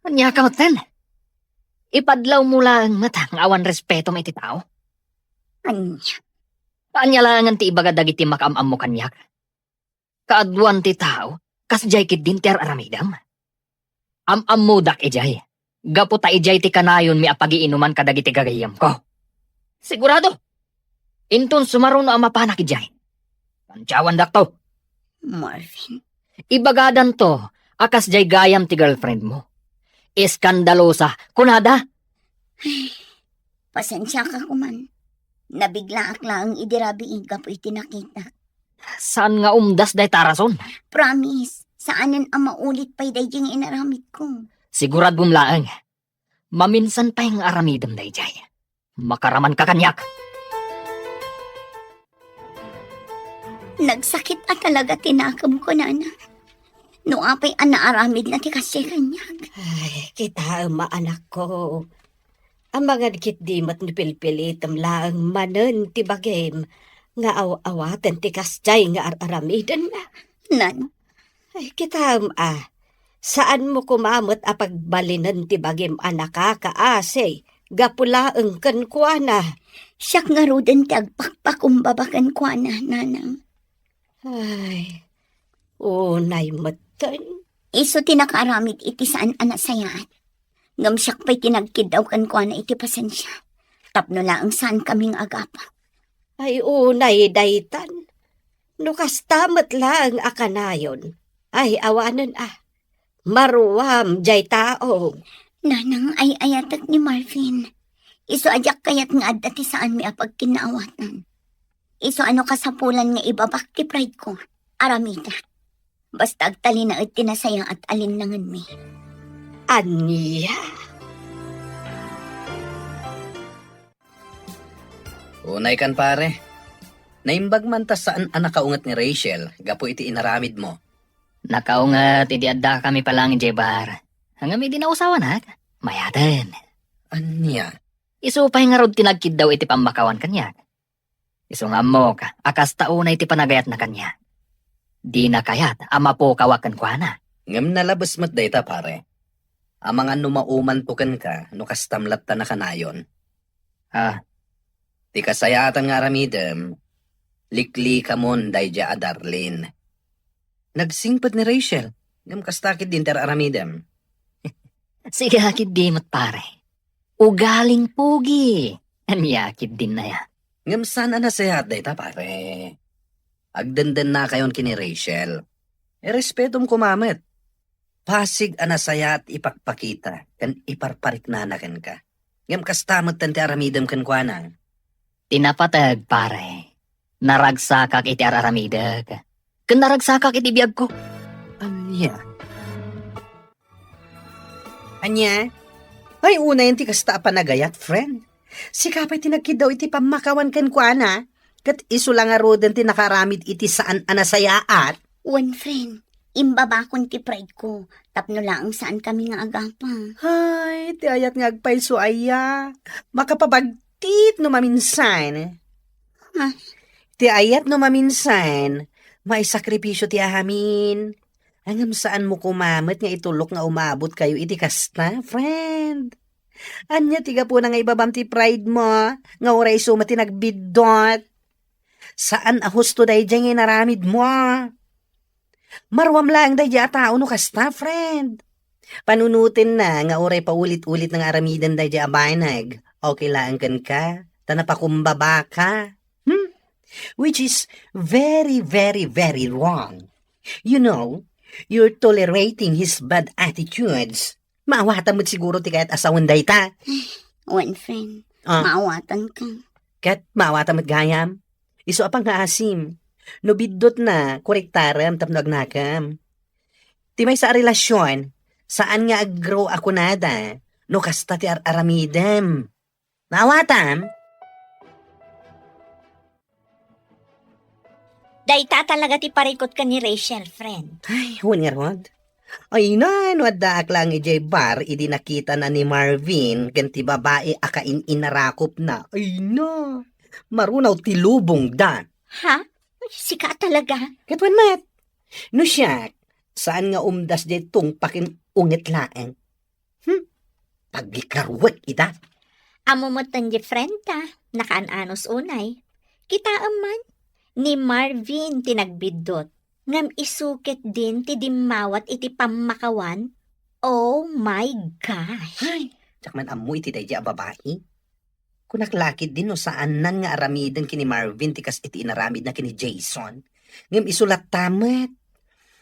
Anya ka matan. Ipadlaw mo lang matang awan respeto may ti tao. Anya. Anya langan ti ibaga dagiti makaamam mo kanyak. Kaadwan ti tao, kasjay kid din ti aramidam. Am mo dak ijay. Gaputa ijay ti kanayon mi apagiinuman kadagiti gagayam ko. Sigurado. Inton sumaruno ang mapanak ijay. Kantsawan dakto. Marvin, Ibagadan to, akas jay gayam ti girlfriend mo. Iskandalosa, kunada. pasensya ka kuman. Nabigla akla ang idirabi iga po itinakita. Saan nga umdas day tarason? Promise, saanin ang maulit pa'y dayjing inaramid ko. Sigurad bumlaang. Maminsan pa yung aramidam day jay. Makaraman ka kanyak. Nagsakit at talaga tinakam ko, nana. No apay ang naaramid na ti kasi kanyak. Ay, kita anak ko. Ang mga dikit di mat ni pilpilitam lang manen ti bagem. Nga awatan ti kasjay nga aramidan na. Nan, Ay, kita saan mo kumamot a pagbalinan ti bagem anak kaase? Gapulaeng kan kuana. siyak nga roden ti agpakpakumbabakan ko na, nanang. Ay, unay matan. Iso tinakaramid iti saan anasayaan. Ngam siyak pa'y tinagkidaw kan ko na iti pasensya. Tapno lang saan kaming agapa. Ay, unay daytan. Nukas tamat lang akanayon. Ay, awanan Maruwam jay tao. Nanang ay ayatak ni Marvin. Iso ajak kayat nga adda ti saan mi apag kinaawatan. Iso ano kasapulan nga ibabak ti pride ko. Aramida. Basta agtali na at tinasaya at alinlangan mi. Aniya. Unay kan pare. Naimbag man ta saan ang nakaungat ni Rachel, gapo iti inaramid mo. Nakaungat, idi adda kami palang jay bar. Hanggang may dinausawan ha? Mayadan. Anya? Isu pa nga rod tinagkid daw iti pamakawan kanya. Isu nga mo ka, akas taunay iti panagayat na kanya. Di na kayat, ama po kawakan kwa na. Ngam nalabas mat dayta pare. Ang mga numauman po kan ka, no kastamlat ta na kanayon. Ti kasayatan nga aramidem, likli ka mon dayja a Darlene. Nagsingpad ni Rachel, ngam kastakit din ter aramidem. Sige hakid di mat pare. Ugaling pugi. Anyakid din na ya. Ngam sana nasayat dayta pare. Agdandan na kayon kini Rachel. Respetom kumamet. Pasig anasaya at ipakpakita, kan iparparik nanakan ka. Ngam kastamot tante aramidem kan kuana. Tinapatag pare. Naragsakak iti araramidag. Kan naragsakak iti biyag ko. Anya? Anya? Ay una yung ti kasta panagayat, friend. Si kapay tinagkid daw iti pamakawan kan kuana. Kat iso lang nga roden ti nakaramid iti saan anasayaat. One friend, imbabakon ti pride ko. Tapno lang saan kami nga agapa. Ay, ti ayat nga agpayso aya. Makapabagtit no maminsan. Ha? Ti ayat no maminsan. May sakripisyo ti ahamin. Angam saan mo kumamit nga itulok nga umabot kayo iti kasta, friend. Anya tiga po na nga ibabam ti pride mo. Nga oray sumati nagbidot. Saan ahusto day dyan nga naramid mo? Marwam lang day dyan tao no kasta, friend. Panunutin na nga oray paulit-ulit ng aramidan day dyan abanag. Okay lang kan ka. Tanapakumbaba ka. Which is very, very, very wrong. You know, you're tolerating his bad attitudes. Maawatan mo't siguro ti kahit asawan day ta. One friend, Ah. maawatan ka. Kat maawatan mo't gayam. Iso apang kaasim. No bidot na, korektaram tapno agnakam. Ti may sa relasyon, saan nga aggrow ako nada, no kasta ti aramidem. Maawatan? Dayta talaga ti parikot ka ni Rachel, friend. Ay, huwag nga rod. Ay na, waddaak lang ijay bar, idi nakita na ni Marvin, ganti babae akain inarakop na. Ay na, marunaw tilubong da. Ha? Sika talaga. Katwan mat. No siya, saan nga umdas de tong pakin ungit laeng? Pagikarwat ita. Amo mo tan di friend ta. Nakaananos unay. Kita aman. Ni Marvin tinagbidot. Ngam isukit din ti dimawat iti pamakawan. Oh my gosh. Ay, tsakman amoy iti day a babae. Kunaklakid din no saan nan nga aramidan kini Marvin tikas iti inaramid na kini Jason. Ngam isulat tamat.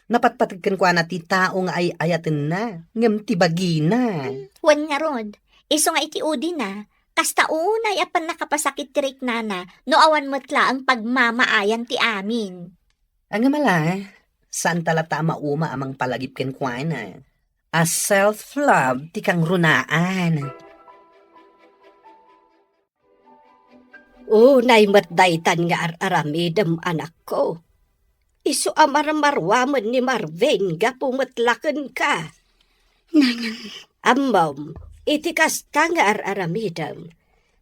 Napatpatagkan ko na ti tao nga ay ayaten na. Ngam ti bagina. Wan nga rod, iso nga iti udi na, kasta unay apan nakapasakit tirik nana, no awan matla ang pagmamaayan ti amin. Ang mala, saan talata mauma amang palagip ken kwa na. As self-love ti kang runaan. Unay matdaytan nga aramidem anak ko. Isu amarmarwaman ni Marvin nga pumatlaken ka. Nanang, Amom, iti kasta nga aramidem.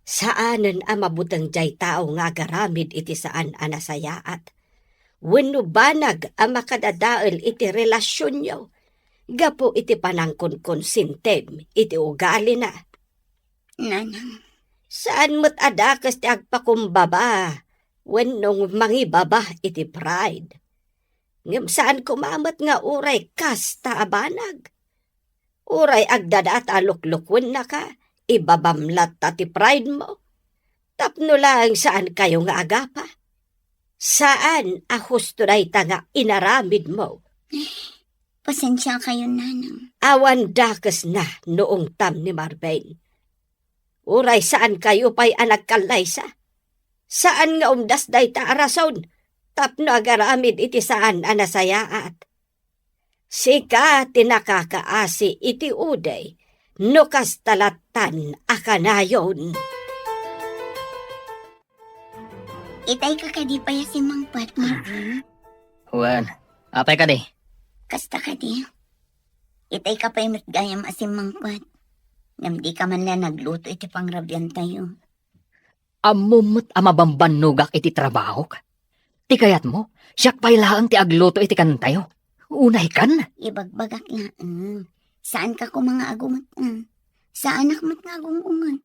Saanen amabutang jay tao nga garamid iti saan anasayaat. Wenno banag ang makadadael iti relasyon nyo. Gapo iti panangkon konsintem iti ugali na. nanang, Saan mo't adakas ti agpakumbaba? Wenno mangibaba iti pride. Ngem saan kumamat nga uray kasta abanag? Uray agdadaat aluklukwen na ka, ibabamlat ti pride mo. Tapno lang saan kayo nga agapa? Saan husto na nga inaramid mo? pasensya kayo, nanang. Awan dakas na noong tam ni Marvin. Uray saan kayo pa'y anak kalaysa? Saan nga umdas day ta arason? Tapno agaramid iti saan anasayaat. Sika tinakakaasi iti uday, no kastalatan akanayon. Itay ka kadi pa si Mang Pat, Marvin. Juan, apay ka di. Kasta kadi. Itay ka pa'y matgayam asim Mang Pat. Ngam di ka man na nagluto iti pangrabyan tayo. Amumot amabambanugak iti trabaho ka. Ti kayat mo, siyak pa'y laang ti agluto iti kantayo. Unay kan? Ibagbagak na. Saan ka ko mga agumat? Saan akmat nga agungungan?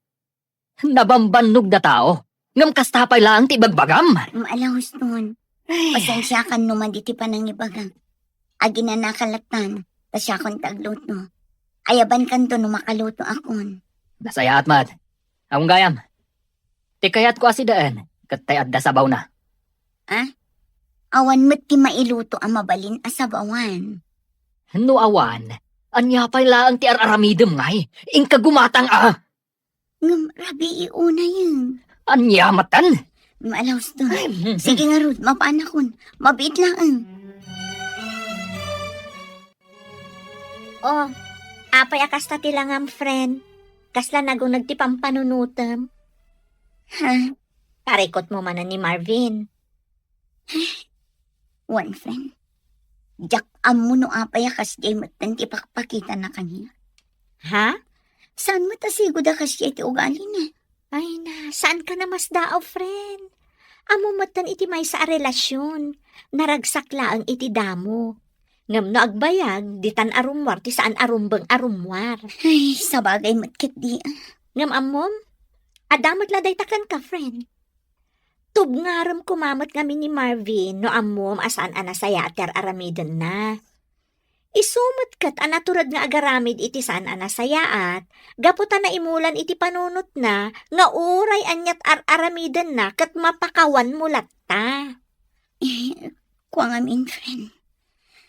Nabambanug na tao. Ngam kasta pa'y laang ti bagbagam. Maalahos nun. Pasensya ka numan diti pa nang ibagang. Agi na nakalatan. Tasya kon tagluto. Ayaban kanto no makaluto akon. Nasaya at mad. Ang gayam. Ti kayat ko asidaan. Katay adda sabaw na. Awan mo't ti mailuto ang mabalin asabawan. No awan. Anya pa'y laang ti araramidem ngay. Ingka gumatang Ngam, rabi iuna yun. Anya matan. Maalahos to. Sige nga Ruth, mapanakon. Mabait lang. Oh, apay akasta tilangam friend. Kasla nagong nagtipampanunutam. Ha? Parikot mo man ni Marvin. One friend. Jak amo no apay akas jay matan ti pakpakita na kanya. Ha? Saan mo tasigo da kas jay ti ugali na? Ay na, saan ka na mas daaw, friend? Amo matan iti may sa relasyon. Naragsak laang iti damo. Ngam no agbayag, di tan arumwar, ti saan arumbang arumwar. Ay, sabagay matkit di. Ngam amom, adamot laday takan ka, friend. Tubngaram kumamot kami ni Marvin no amom asaan anasaya ater aramidon na. Isumot kat anaturad nga agaramid iti saan anasayaat, gaputan na imulan iti panunot na, nga uray anyat aramidan na kat mapakawan mo latta. Kuang amin, friend.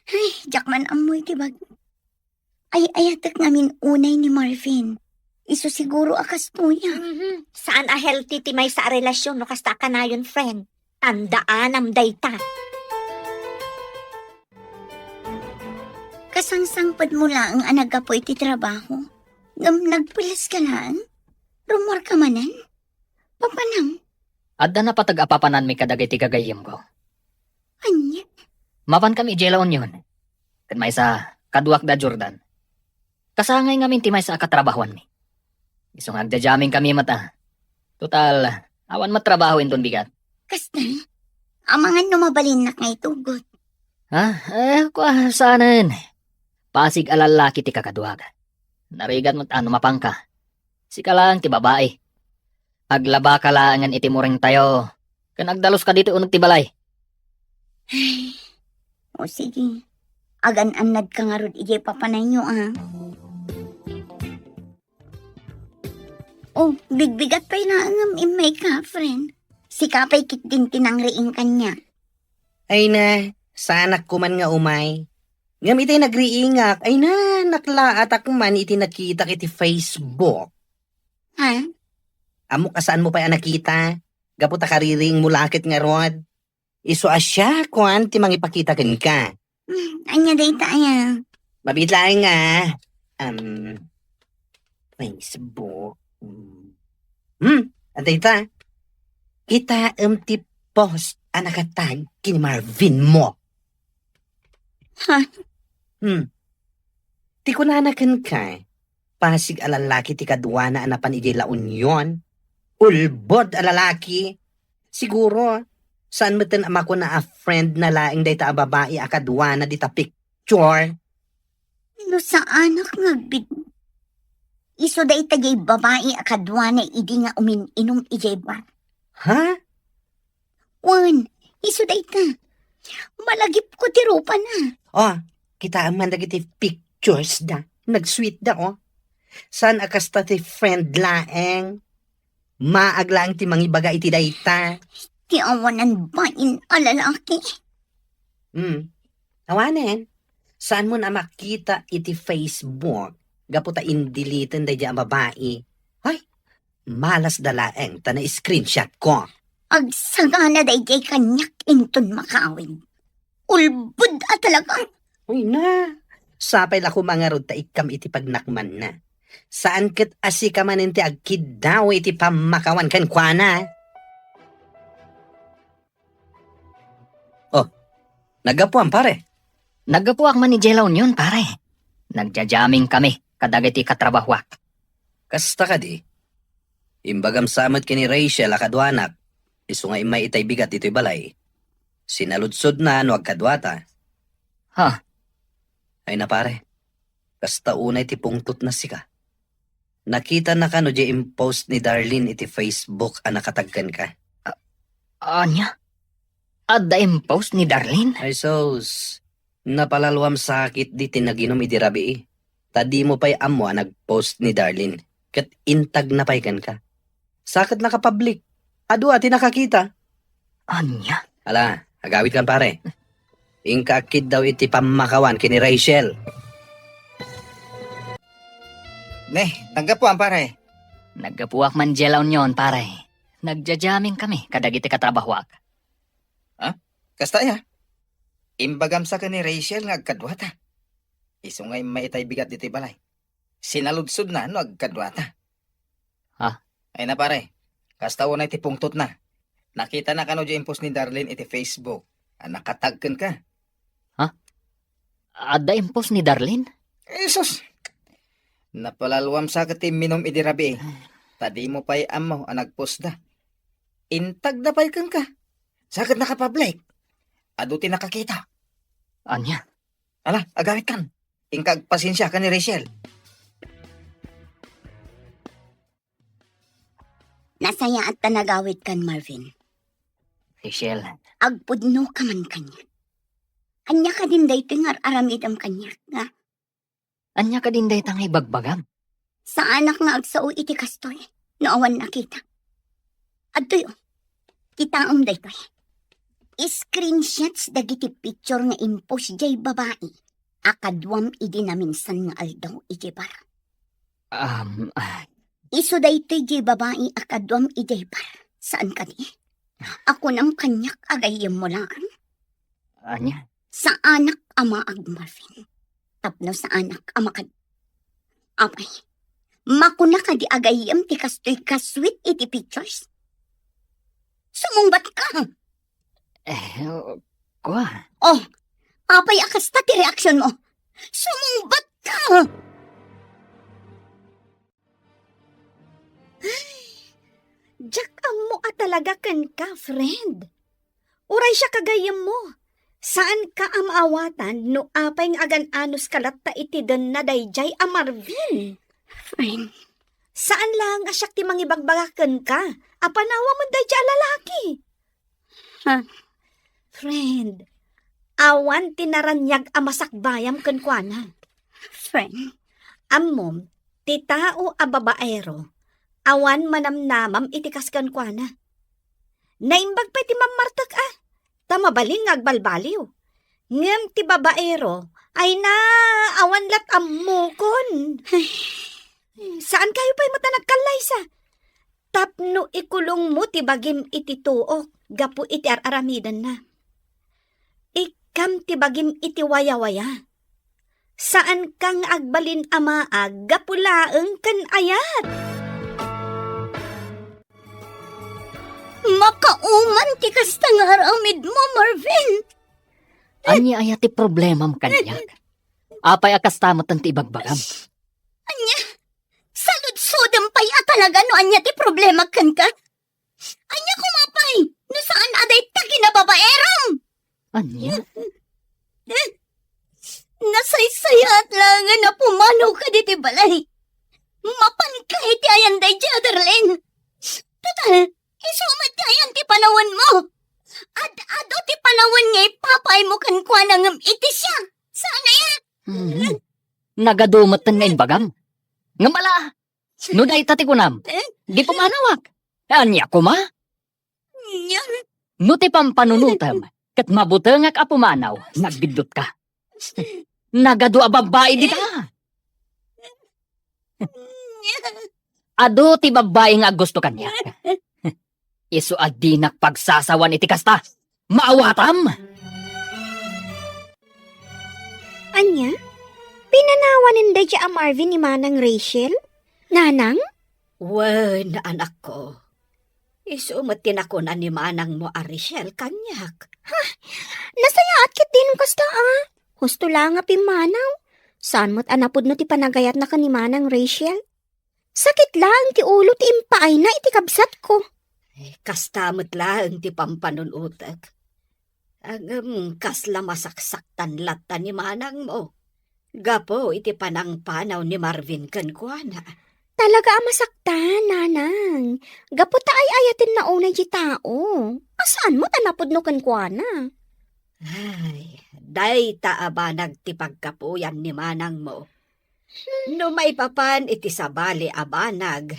Ay, jak man amoy tibag. Ay, ayatak ngamin unay ni Marvin. Iso siguro akas tuya. Saan a healthy ti may sa relasyon no kasta ka na yun, friend? Tandaan am dayta. Kasangsangpad mo lang ang anagapo iti trabaho. Ngam nagpulas ka lang. Rumor ka manan. Papanam. Adda na patag-apapanan mi kadagay ti gagayim ko. Anya. Mapan kami jelaon yun. Kan may sa kaduak da Jordan. Kasangay ngamin ti may sa katrabahuan mi. Isong agdajaming kami mata. Total, awan matrabaho inton bigat. Kasta. Amangan numabalin na ngay tugot. Kwa saanan. Pasig alalaki ti kakaduag. Narigat mo't ano mapangka. Sika lang ti babae. Aglaba ka laangan iti muring tayo. Kan agdalos ka dito unag ti balay. O sige. Agan-anad ka nga rod ijay papanay nyo Oh, bigbigat pa'y naangam imay ka, friend. Si kapay kit din tinangriing kanya. Ay na, sa anak ko man nga umay. Ngam iti nagriingak, ay na, nakla atak man iti nakita kiti Facebook. Ha? Amo kasaan mo pa nakita? Gaputa kariring mulakit nga rod. Iso asya, kwan, ti mangipakita ken ka. Anya day tayo. Mabitlaing nga. Facebook. Antay ta. Kita ti post anakatag kini Marvin mo. Ha? Ti kunanakan ka. Pasig alalaki ti kadwa na anapan iti La Union. Ulbod alalaki. Siguro, saan mo tin ama ko na a friend na laing day ta babae akadwa na di ta picture. No sa anak nga bid. Iso day tagay babae akadwa na idi nga uminom ijay ba? Ha? Wan, iso day ta. Malagip ko ti rupa na. Oh, kita ang mandagiti pictures da. Nag-sweet da, oh. San akasta ti friend laeng? Maaglang ti mangibaga iti dayta. Ti awanan bain alalaki. Awanen, saan mo na makita iti Facebook? Gaputa indilitan da ang babae. Ay, malas dalaeng ta na screenshot ko. Agsagana day jay kanyak inton makawin. Ulbud at talaga. Uy na, sapay la ko mga rod ta ikam iti pagnakman na. Saan ket asi ka man iti agkid daw iti pamakawan kan kuana? Oh, nagapuan pare. Naggapuak man ni Jela Union, pare. Nagjajaming kami, kadagiti katrabahwak. Kasta ka di. Imbagam samot kini Rachel akadwanak. Isu nga imay itay bigat ito'y balay. Sinaludsod na no agkadwata. Ha? Ay na pare. Kasta unay ti pungtot na sika. Nakita na ka no di impost ni Darlene iti Facebook nakatagkan ka. Anya? Adda impost ni Darlene? Ay sos. Napalalwam sakit di tinaginom iti rabi. Tadi mo pa'y amo nagpost ni Darlene. Kat intag na pa'y ka. Sakit nakapublic. Adu ati nakakita. Anya? Ala, agawit kan pare. Ingkakid daw iti pamakawan kini Rachel. Naggapuan pare. Naggapuak man Jela Union, pare. Nagjajaming kami, kadagiti katrabahwak. Kasta ya. Imbagam sa ni Rachel nga agkadwata. Iso ngay maitay bigat diti balay. Sinaludsod na no agkadwata. Ha? Ay na pare. Kasta unay ti pungtot na. Nakita na kano di impos ni Darlene iti Facebook. Nakatagkan ka. Adda impost ni Darlene? Esos. Napalalwam sa kati minom iti rabi. Tadi mo pa'y amo nagpost da. Intag na pa'y kang ka. Sakit nakapublic. Ado ti nakakita. Anya? Ala, agawit kan. Ingkag pasensya ka ni Rachel. Nasaya at tanagawit kan Marvin. Rachel, Agpudno ka man kanya. Anya ka din day tingar aramid ang kanya. Nga, anya ka din day tangay bagbagam. sa anak nga agsao iti kastoy. Noowan nakita. At tuyo, kita day toy. Screenshots dagiti picture nga impos jay babae. Akadwam idi na minsan nga aldaw iti bara. Iso daytoy jay babae akadwam ijay bara. Saan ka di? Ako nam kanyak agayem mo lang. Anya? Sa anak ama ag Marvin. Tapno sa anak ama kad. Apay. Makuna ka di agayem ti kastoy kaswit iti pictures. Sumungbat ka. Kwa? Oh, apay akasta ti reaksyon mo. Sumungbat ka. Jack mo talaga kan ka, friend. Uray siya kagayam mo. Saan ka amaawatan no apay nga agan-anos kalatta iti den na dayjay a Marvin? Friend, Saan lang asyak ti mangibagbagaken ka? Apanawa mo dayjay a lalaki. Ha? Friend, awan tinaranyag a masakbayam ken kuana. friend. Ammom, ti tao a babaero, awan manamnamam iti kaskan kuana. Naimbag pa ti mamartak tamabaling agbalbaliw. Ngem ti babaero ay naawanlat ammukon. Saan kayo pa'y mata nagkalaysa? Tapno ikulong mo ti bagim iti tuok, gapu iti aramidan na. Ikam ti bagim iti waya-waya. Saan kang agbalin amaag, gapu laeng kan ayat? Makauman ti kasta nga aramid mo, Marvin. Anya ayat ti problema mo kanyak. Apay akastamat ang ti ibagbagam. Anya, salud-sudam pa'y talaga no anya ti problema kan ka. Anya kumapay, no saan aday tagi na babaeram. Anya? Nasaysayat lang na pumanaw ka diti balay. Mapan ka iti ayan day Jaderlin. Total, isumat ti ayan ti panawan mo. Ado ti panawan niya ipapay mo kan kwa nangam iti siya. Sana yan? Nagadumot nga inbagam. Ngamala! No day tati kunam. Di pumanawak. Anya kuma? Nya, No ti pampanunutam. Kat mabutengak a pumanaw. Nagbidot ka. Nagadu a babae dita. Ado ti babae nga gusto kanya. Isu adinak pagsasawan iti kasta. Maawatam! Anya? Pinanawanin da dya ang Marvin ni Manang Rachel? Nanang? Wen, anak ko. Isumatin ako na ni manang mo Arishel kanyak. Nasayaat kit din kasta Husto lang nga pimanaw. Saan mo't anapod no ti panagayat na ka ni Manang Rachel? Sakit lang ti ulo ti impaay na iti kabsat ko. Kastamot lang ti pampanunutak. Ang kasla masaksaktan lata ni manang mo. Gapo iti panangpanaw ni Marvin kankwana. Talaga masaktan, nanang. Gaputa ay ayatin na unay di tao. Asaan mo tanapod no kankwana? Ay, day taaba nagtipagkapuyan ni manang mo. No maipapan iti sabali abanag,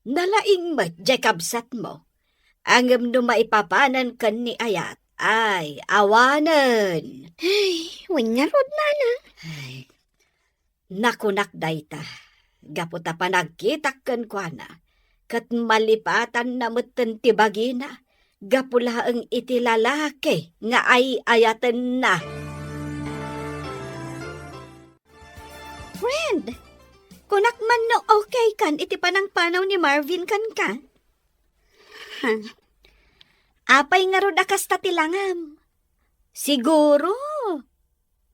nalaing mat jakabsat mo. Angem no maipapanan kan ni ayat, ay awanan. Wingarod na. Ay, nakunak dayta. Gaputa pa nagkitak kankwana. Kat malipatan na mutan ti bagina. Gapula ang iti lalaki nga ay ayatan na. Friend, kunak man no okay kan iti panangpanaw ni Marvin kan ka? Apay nga ro dakas tatilangam. Siguro,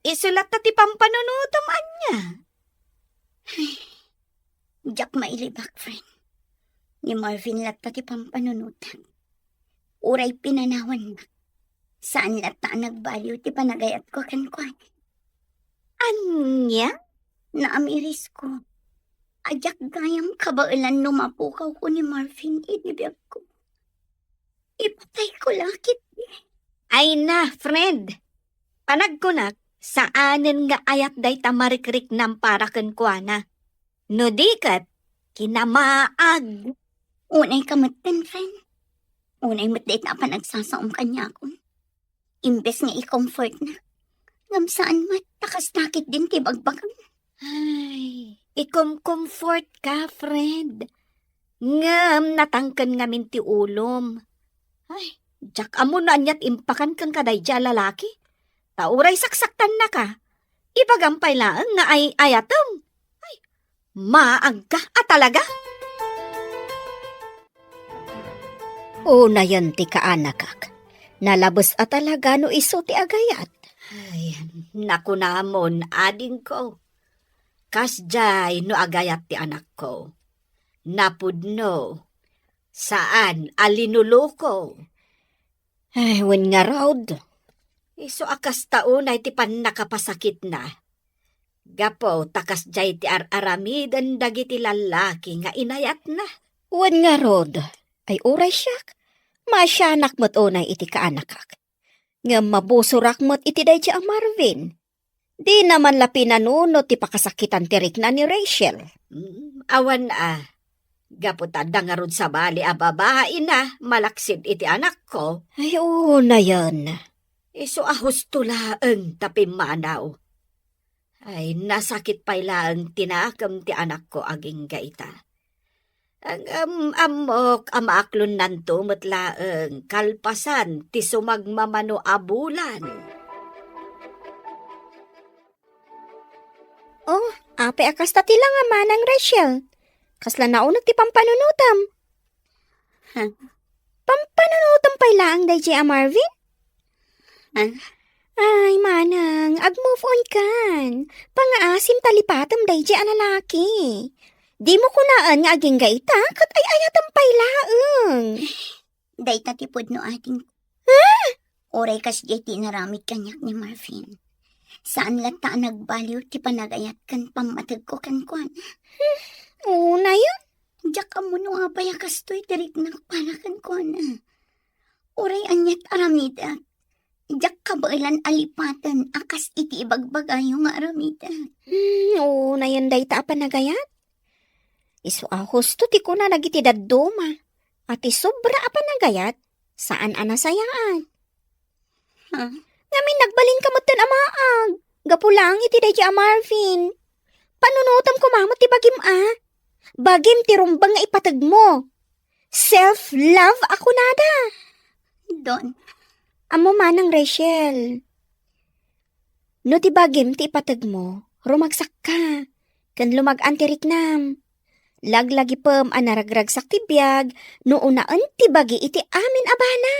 isulat ta ti pampanunutam anya. Diyak mailibak, friend. Ni Marvin lat pati pampanunutan. Uray pinanawan na. Saan lata nagbaliw ti panagayat ko kankwan. Anya? Naamiris ko. Ajak gayam kabailan lumapukaw ko ni Marvin inibiyag ko. Ipatay ko lakit. Ay na, friend. Panagkunak, saanin nga ayat day tamarikrik ng para kankwana. No dikat, kinamaag. Unay kamatan, friend. Unay matdate na pa nagsasaom kanya ako. Imbes nga i-comfort na. Ngam saan mat, takas nakit din tibagbagang. Ay, ikom-comfort ka, friend. Ngam natangkan ngamin ti ulom. Ay, jak amo na anyat impakan kang kadayja lalaki. Tauray saksaktan na ka. Ipagampay lang nga ay ayatom. Ay, maag ka talaga. Una yan ti kaanakak. Nalabos talaga no iso ti agayat. Ay, naku namon, ading ko. Kasjay no agayat ti anak ko. Napudno. Saan alinuluko? Ay, wen nga raod. Iso akas taon ay ti pan nakapasakit na. Gapo takas jay ti aramidan dagiti lalaki nga inayat na. Wen nga rod. Ay uray siyak. Masyanak mo't unay iti kaanakak. Nga mabusurak mo't iti day ang Marvin. Di naman la pinanuno ti pakasakitan tirik na ni Rachel. Awan Gapo tanda nga rod sa bali a babae na malaksid iti anak ko. Ay, oo na yan. Iso ahos tulaang tapimanaw. Ay, nasakit pa ilang tinakam ti anak ko aging gaita. Ang amok amaaklon nanto matlaang kalpasan ti sumagmamano abulan. Oh, ape akas ta tila nga manang Rachel. Kasla naunag ti pampanunutam. Ha? Pampanunutam pa ilaang day a Marvin? Ha? Ay, manang, ag-move on kan. Pangaasim talipatam day a lalaki. Di mo kunaan nga aging gaita, kat ay ayatam pa ilaang. Day tatipod no ating... Oray kas jay tinaramid kanyak ni Marvin. Saan lata nagbaliw ti panagayat kan pamatag ko kan kuan. Oo na yun. Diyak ka mo nung abaya kastoy tirik na para kan kuan. Oray anyat aramida. Diyak ka ba ilan alipatan akas iti ibagbagayo nga aramida. Oo na yun day ta panagayat. Isu ahos to ti ko na nagitidad doma. At isobra panagayat, saan anasayaan? Ha? Ngamin nagbalin ka mo't amaag. Gapulang iti day a Marvin. Panunutam ko mamot ti bagim Bagim ti rumbang nga ipatag mo. Self-love ako nada. Don, Amo manang Rachel. No ti bagim ti ipatag mo, rumagsak ka. Kan lumagan ti riknam. Laglagi pem anaragragsak ti biyag, no unaan ti bagi iti amin abana.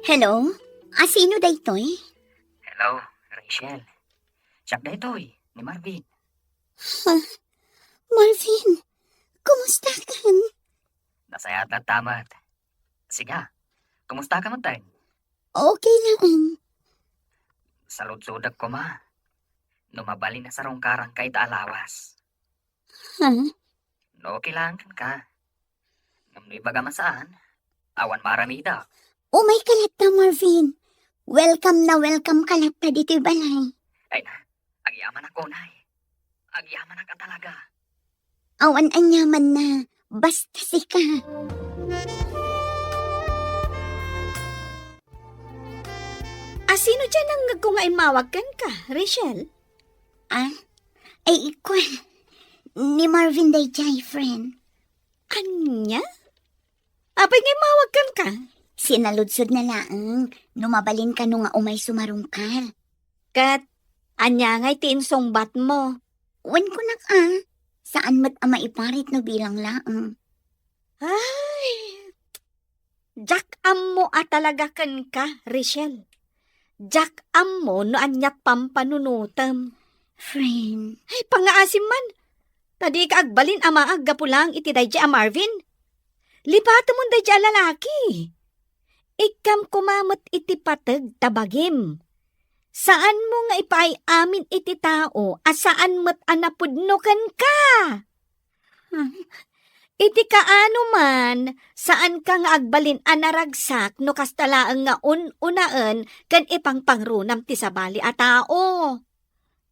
hello? Sino daytoy? Hello, Rachel. Siya daytoy ni Marvin. Marvin, kumusta kan? Nasayat at tamat. Siga, kumusta ka man tayo? Okay lang. Salud-sudak ko ma. Numabali na sa rongkarang kay taalawas. Ha? No, kailangan ka. Ngamnoy baga masaan. Awan maramida. Oh my kalata, Marvin. Welcome kalata dito balay. Ay na, agyaman ako na eh. Agyaman ka talaga. Awan anyaman na. Basta sika. Sino dyan ang kungaimmawag kan ka, Rachel? Ay ikaw. Ni Marvin day jay, friend. Anya? Apay ngay mawag kan ka? Sinaludsod na laang. Numabalin ka nung nga umay sumarungkar. Kat, anya ngay tiinsong bat mo. Wan ko nak Saan mat ama iparit no bilang laang. Ay, Jack am mo talaga kan ka, Rachel. Jack am mo no anyat pampanunutam. Friend. Ay, pangaasim man. Tadi ka agbalin ama aggapulang iti dayja a Marvin. Lipato mo dayja a lalaki. Ikam kumamot iti patag tabagim. Saan mo nga ipay amin iti tao at saan mo't anapudnukan ka? Iti kaano man, saan ka nga agbalin anaragsak no kastalaang nga unaan kan ipang pangrunam ti sabali a tao.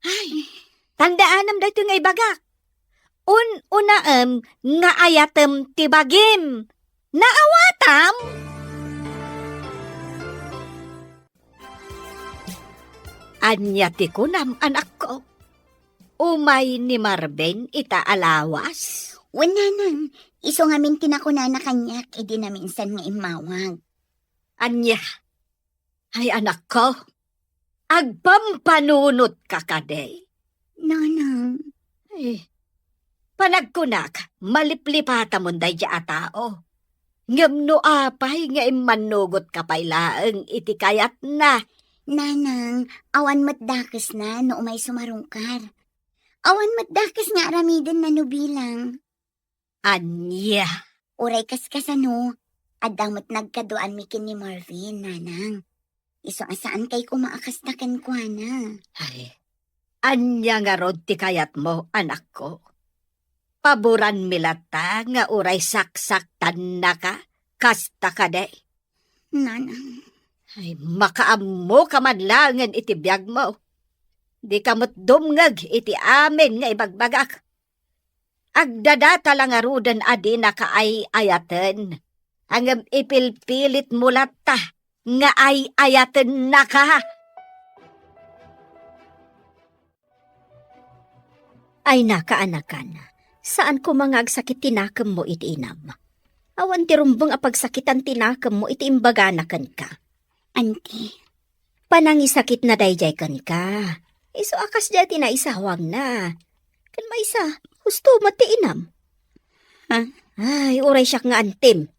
Ay, tandaanam dayto nga ibagak. Unaam nga ayatem ti bagim. Naawatam? Anya ti kunam anak ko. Umay ni Marvin ita alawas. Wala nang. Iso nga min tinakuna na kanyak, di na minsan nga imawag. Anya, ay anak ko, agpampanunot ka kaday. Nanang. Ay, panagkunak, maliplipata mo day a tao. Ngamno apay nga imanugot ka pailaang iti kayat na. Nanang, awan matdakas na no umay sumarungkar. Awan matdakas nga aramidan na no bilang. Anya, Uray kaskasano, adamot nagkaduan mikin ni Marvin, nanang. Iso asaan kay kumaakastakan kwa na. ay, anya nga rod ti kayat mo, anak ko. Paboran milata nga uray saksaktan na ka, kasta ka day. Nanang. Ay, makaammo ka madlangan iti biyag mo. Di kamot dumngag iti amin nga ibagbagak. Agdadata lang arudan adi na kaay ayaten. Hanggang ipilpilit mulat ta, nga ay ayaten na ka. Ay nakaanakan, saan ko mga agsakit tinakam mo iti inam? Awan ti rumbong apagsakitan tinakam mo iti imbaganakan ka. Auntie, Panangisakit na dayjay kan ka. Iso akas dati na isawang na. Kan maisa, gusto mati inam. Ha? Ay, uray siyak nga antim.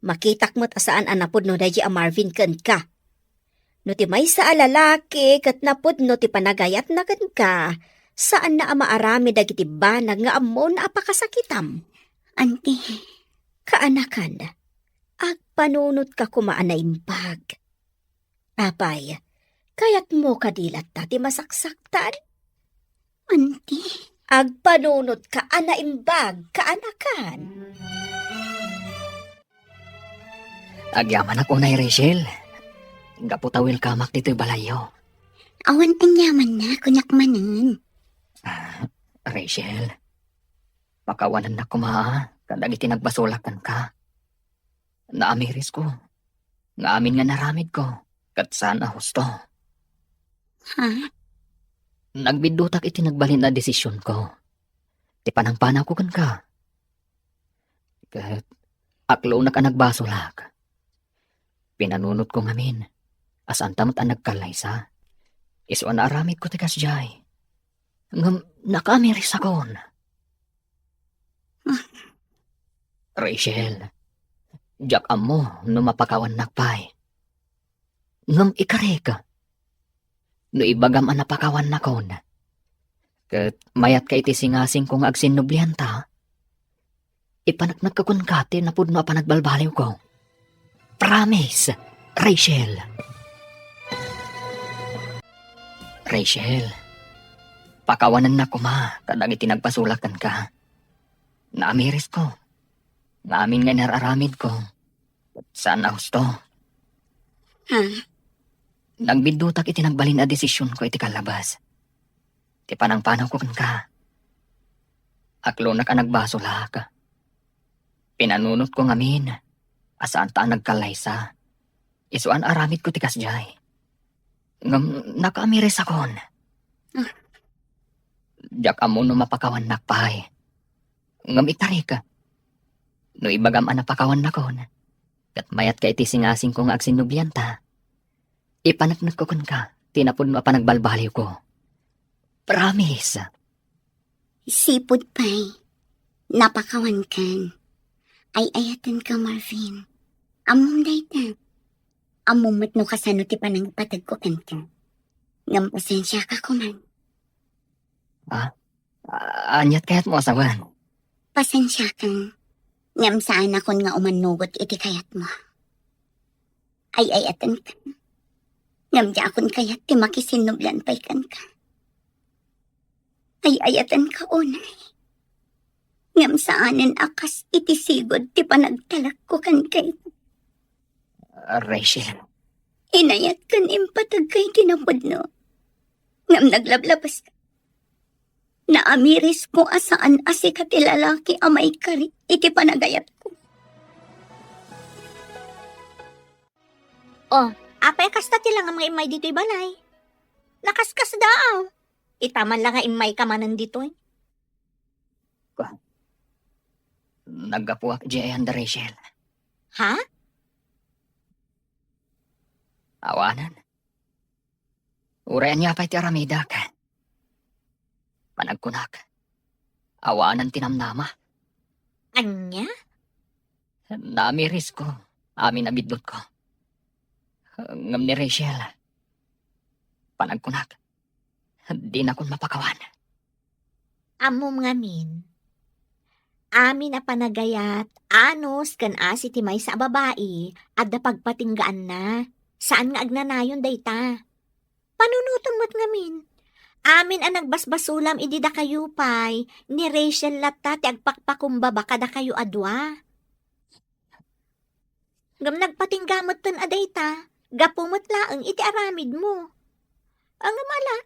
Makitak mo't asaan anapod no dayjay a Marvin kan ka. No ti maysa a lalaki, kat napod no ti panagayat na kan ka. Saan na amaarami dagiti banag nga ammo na apakasakitam? auntie, Kaanakan, agpanunot ka kumaan na impag. Apay, kayat mo kadilat ta ti masaksaktan? auntie. Agpanunot ka ana imbag, kaanakan. Agyaman ako na Rachel. Gaputawil kamak dito'y balayo. Awan ang yaman na, kunyak manan. Rachel, pakawanan na kumaa, kadag itinagbasulakan ka. Naamiris ko. Nga amin nga naramid ko. Kat sana husto. Ha? Nagbidutak itinagbalin na desisyon ko. Ti panangpanaw ko kan ka. Kat aklo na ka nagbasulak. Pinanunot ko ngamin. Asan tamot ang nagkalaysa. Iso na aramid ko tikas jay. Ngam nakamiris akon. Rachel, jak amo no mapakawan nakpay. Ngam ikare ka. No ibagam ang napakawan na kon. Kat mayat ka iti singasing kong agsinublihan ta. Ipanaknag ka kun kati na pudno panagbalbaliw ko. Promise, Rachel. Rachel, pakawanan na ko ma, kadag itinagpasulakan ka. Naamiris ko. Naamin nga nararamid ko. Sana husto. Ha? Nagbidutak itinagbalin na desisyon ko iti kalabas. Ti panangpanaw ko kan ka. Aklo na ka nagbasulak. Pinanunot ko ngamin. Asaan ta nagkalaysa. Isuan aramid ko ti kasjay. Ngam nakaamiris akon. Diyak amo no mapakawan nakpahay. Ngam itari ka. No ibagam ang napakawan nakon. Kat mayat ka iti singasing kong agsinublian ta. Ipanaknag ko kun ka. Tinapod mo panagbalbaliw ko. Promise. Sipod pa'y. Napakawan kan. Ay ayatan ka, Marvin. Among dayta. Among matno kasano ti panang patag ko kan ka. Ngam pasensya ka kuman. Anyat kayat mo asawan. Pasensya ka. Ngam saan akon nga umanugot iti kayat mo. Ay ayatan ka. Ngam di akon kayat ti makisinublan pa'y kan ka. Ay ayatan ka unay. Ngam saanen akas iti sigod ti panagtalak ko kan kay. Rachel. Inayat kan impatag kay tinapod no. Ngam naglablabas ka. Naamiris ko asaan asi ka ti lalaki amay kari iti panagayat ko. Apay kasta ti lang ang mga imay dito'y balay. Nakaskas daaw. Itaman lang nga imay ka manan dito'y. Naggapuak di ayan da Rachel. Ha? Awanan. Urayan niya pa'y ti aramidak. Panagkunak. Awanan tinamnama. Anya? Naamiris ko. Amin nabidlot ko. Ngam ni Rachel. Panagkunak. Di na kon mapakawan. Amom ngamin. Amin na panagayat, anos kan asi ti may sa babae, at da pagpatinggaan na. Saan nga agnanayon dayta? Panunutom mo't ngamin. Amin ang nagbasbasulam idi da kayo pay, ni Rachel latta ti agpakpakumbaba kada kayo adwa. Ngam nagpatinggamot tan adayta, gapumot laeng iti aramid mo. Ang mala,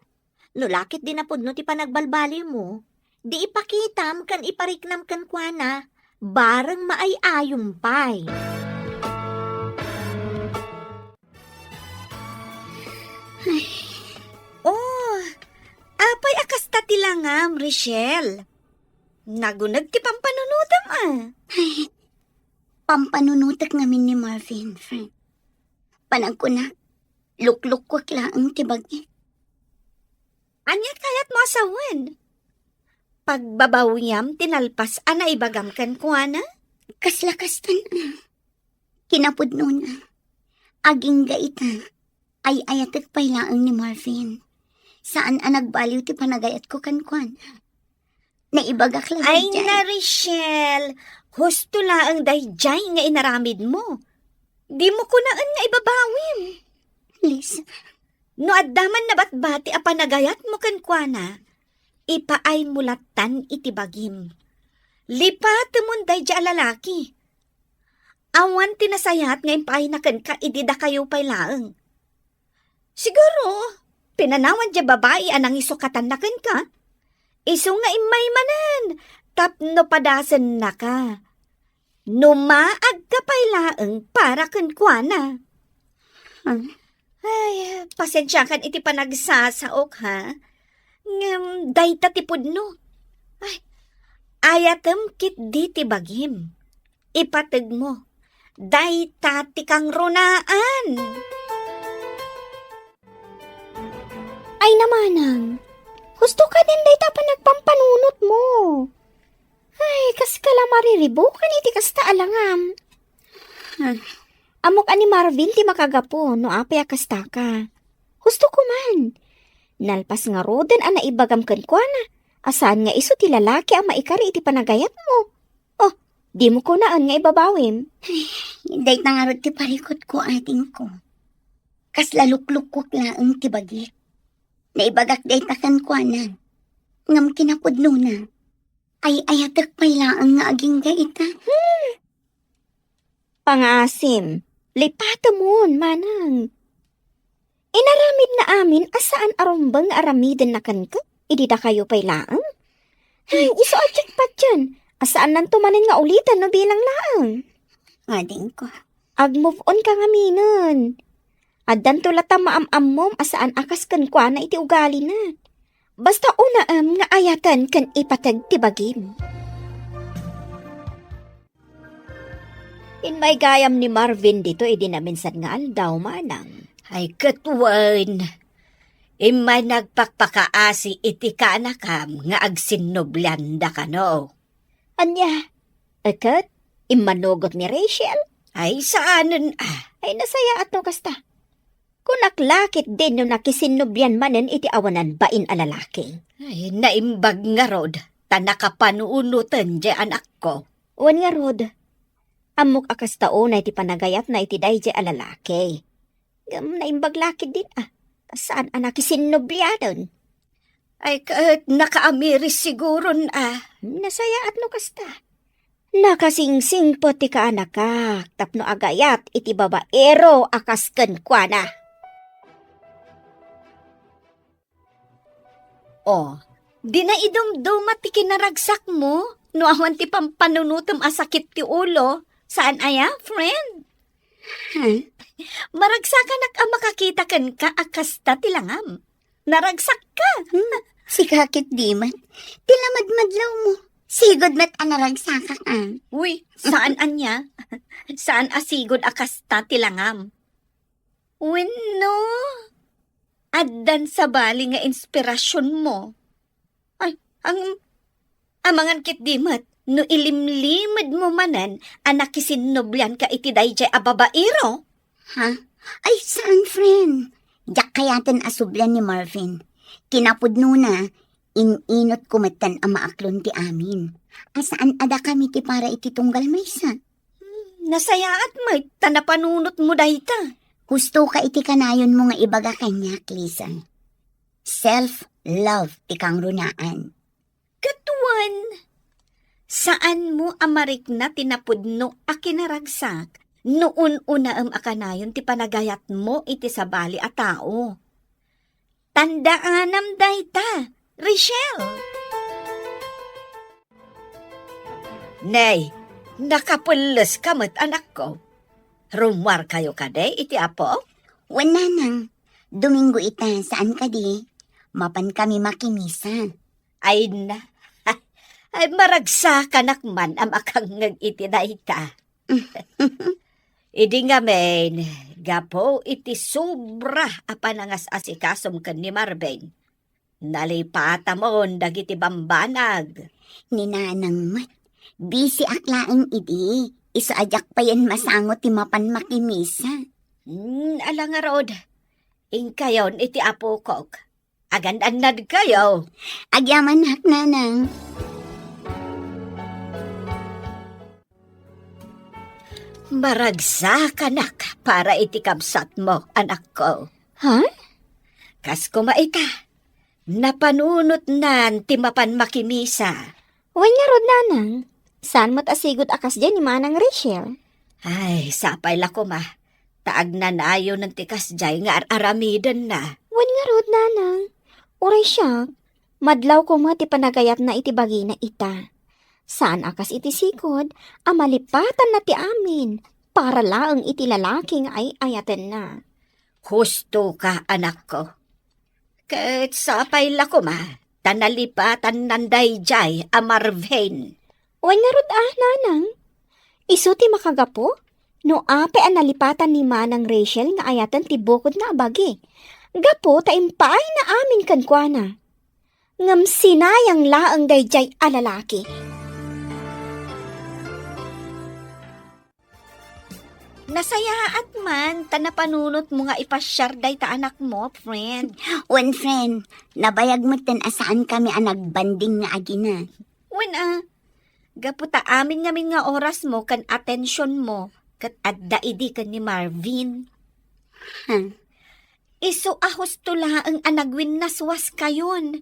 nulakit din na pudno ti panagbalbali mo. Di ipakitam kan ipariknam kan kuana, bareng maayayong pay. ngam, Richelle. Nagunag ti pampanunutam Pampanunutak ngamin ni Marvin, friend. Panag ko na, lukluk ko klaang tibagi. Anyat kayat mo asawan. Pagbabawiyam, tinalpas, ana ibagam kan kuana? Kaslakastan kinapudno na. Aging gaita, ay ayatek pailaang ni Marvin. Saan nagbaliw ti panagayat ko kankwan. Naibagak lang Ay dyan. na, Richelle. Husto laang dayjay nga inaramid mo. Di mo kunaan nga ibabawim. Lisa, No addaman na batbati a panagayat mo kankwana, ipaay mulatan itibagim. Lipat mo dayjay a lalaki. Awan tinasayat nga impay na ka idida kayo pay laang. Siguro, pinanawan dya babae anang isukatan na ka. Iso nga imay manan, tapno padasan na ka. Numaag ka pay laang para kankwana. Ay, pasensya kan iti panagsasaok ha. Dayta tipod no. Ay, ayatem kit di tibagim. Ipatag mo. Dayta tikang runaan. Ay namanang, gusto ka din day pa nagpampanunot mo. Ay, kas ka lang mariribukan iti kasta alangam. Amok ani Marvin ti makagapo no apay kasta ka. Gusto ko man. Nalpas nga roden ana ibagam kan kuana. Asaan nga iso ti lalaki ang maikari iti panagayat mo. Oh, di mo ko naan nga ibabawim. day tangarot ti parikot ko ating ko. Kas lalukluk ko klaang tibagi. Naibagak day takan kuanan. Ngam kinapudno na. Ay ayatek pailaang nga aging gaita. Pangasim, lipata mon, manang. Inaramid na amin asaan arumbang aramidin na kan ka, idida kayo pay laang. Ay, iso adyan pa dyan, asaan nan tumanin nga ulitan no bilang laang. Ading ko. Ag-move on ka nga minon. Addan tulata maam-am mom asaan akas kan kwa na iti ugali na. Basta unaam nga ayatan kan ipatag tibagim. In may gayam ni Marvin dito, naminsan nga aldaw manang. Ay katwan. Imay nagpakpakaasi iti kanakam nga agsinnoblanda ka no. Anya, akat, imanogot ni Rachel. Ay saanan Ay nasaya at no kasta. Kunaklakit din no nakisinubyan manen iti awanan bain a lalaki. Ay naimbag nga rod. Tanakapanuunutan di anak ko. Wan nga rod, amok akas taon na iti panagayat na iti day a lalaki. Naimbag lakid din Saan anak isinubyanon? Ay kahit nakaamiris siguro Nasaya at no kasta. Nakasingsing po ti ka anak ka, tapno agayat iti babaero akas ken kwa na. Oh, di na idumdumat ti kinaragsak mo, no awan ti pampanunutom asakit ti ulo. Saan aya, friend? Maragsakan ang makakita kan ka akasta ti langam. Naragsak ka. Si kakit di man. Tilamadmadlaw mo. Sigod mat anaragsakak Uy, saan anya? Saan asigod akasta ti langam? Wenno. Addan sa bali nga inspirasyon mo. Ay, amangan kit di mat. No ilimlimad mo manan, anak isinnoblyan ka iti dayjay a babaero. Ha? Ay, saan, friend? Yak kayatin asublan ni Marvin. Kinapudno na, ininot kumatan ang maaklon ti amin. Asaan ada kami ti para iti tunggal maysa? Nasayaat mo, tanapanunot mo dayta. Gusto ka iti kanayon mo nga ibaga kanya, Lisa. Self-love ti kang runaan. Katuan, saan mo amarik na tinapudno a kinaragsak? Noon una akanayon ti panagayat mo iti sabali a tao. Tandaanam dayta, Richelle. Nay, nakapulos kamot anak ko. Rumwar kayo kade iti apo? Wala nang. Domingo ita, saan ka di? Mapan kami makimisa. Ay na. Ay maragsa kanakman am akang ngag itinayta. Idi nga men, gapo iti sobra apanangas asikasom kan ni Marvin. Nalipata mo dagiti bambanag. Ninanang mat. Busy aklaang idi. Isaajak pa yan masangot ti mapan makimisa. Ala nga rod. Ingkayon iti apo kog. Agandannad kayo. Agyaman hak nanang. Maragsa kanak para iti kabsat mo, anak ko. Ha? Kas kumaita. Napanunot nan ti mapan makimisa. Wan nga rod nanang. Saan mo't asigod akas dyan ni Manang Rachel? Ay, sapay la ko ma. Taag na nayo ng tikas jay nga aramidan na. Wan nga rod nanang. Uray siya. Madlaw ko mo ti panagayat na iti bagi na ita. Saan akas iti sikod, amalipatan na ti amin. Para laang iti lalaking ay ayatan na. Husto ka, anak ko. Kahit sapay la ko ma. Tanalipatan nanday jay amarvain. Wan nga rod nanang. Isu ti makagapo? No ape ang nalipatan ni Manang Rachel nga ayatan ti bukod nga abagi. Gapo ta impaay na amin kankwana. Ngam sinayang laang dayjay alalaki. Nasayaat man, tanapanunot mo nga ipasyar day ta anak mo, friend. One friend, nabayag mo tan asaan kami ang nagbanding nga agina. Gaputa amin ngamin nga oras mo kan atensyon mo kat adda idi kan ni Marvin. Isu ahos tula ang anagwin naswas kayon.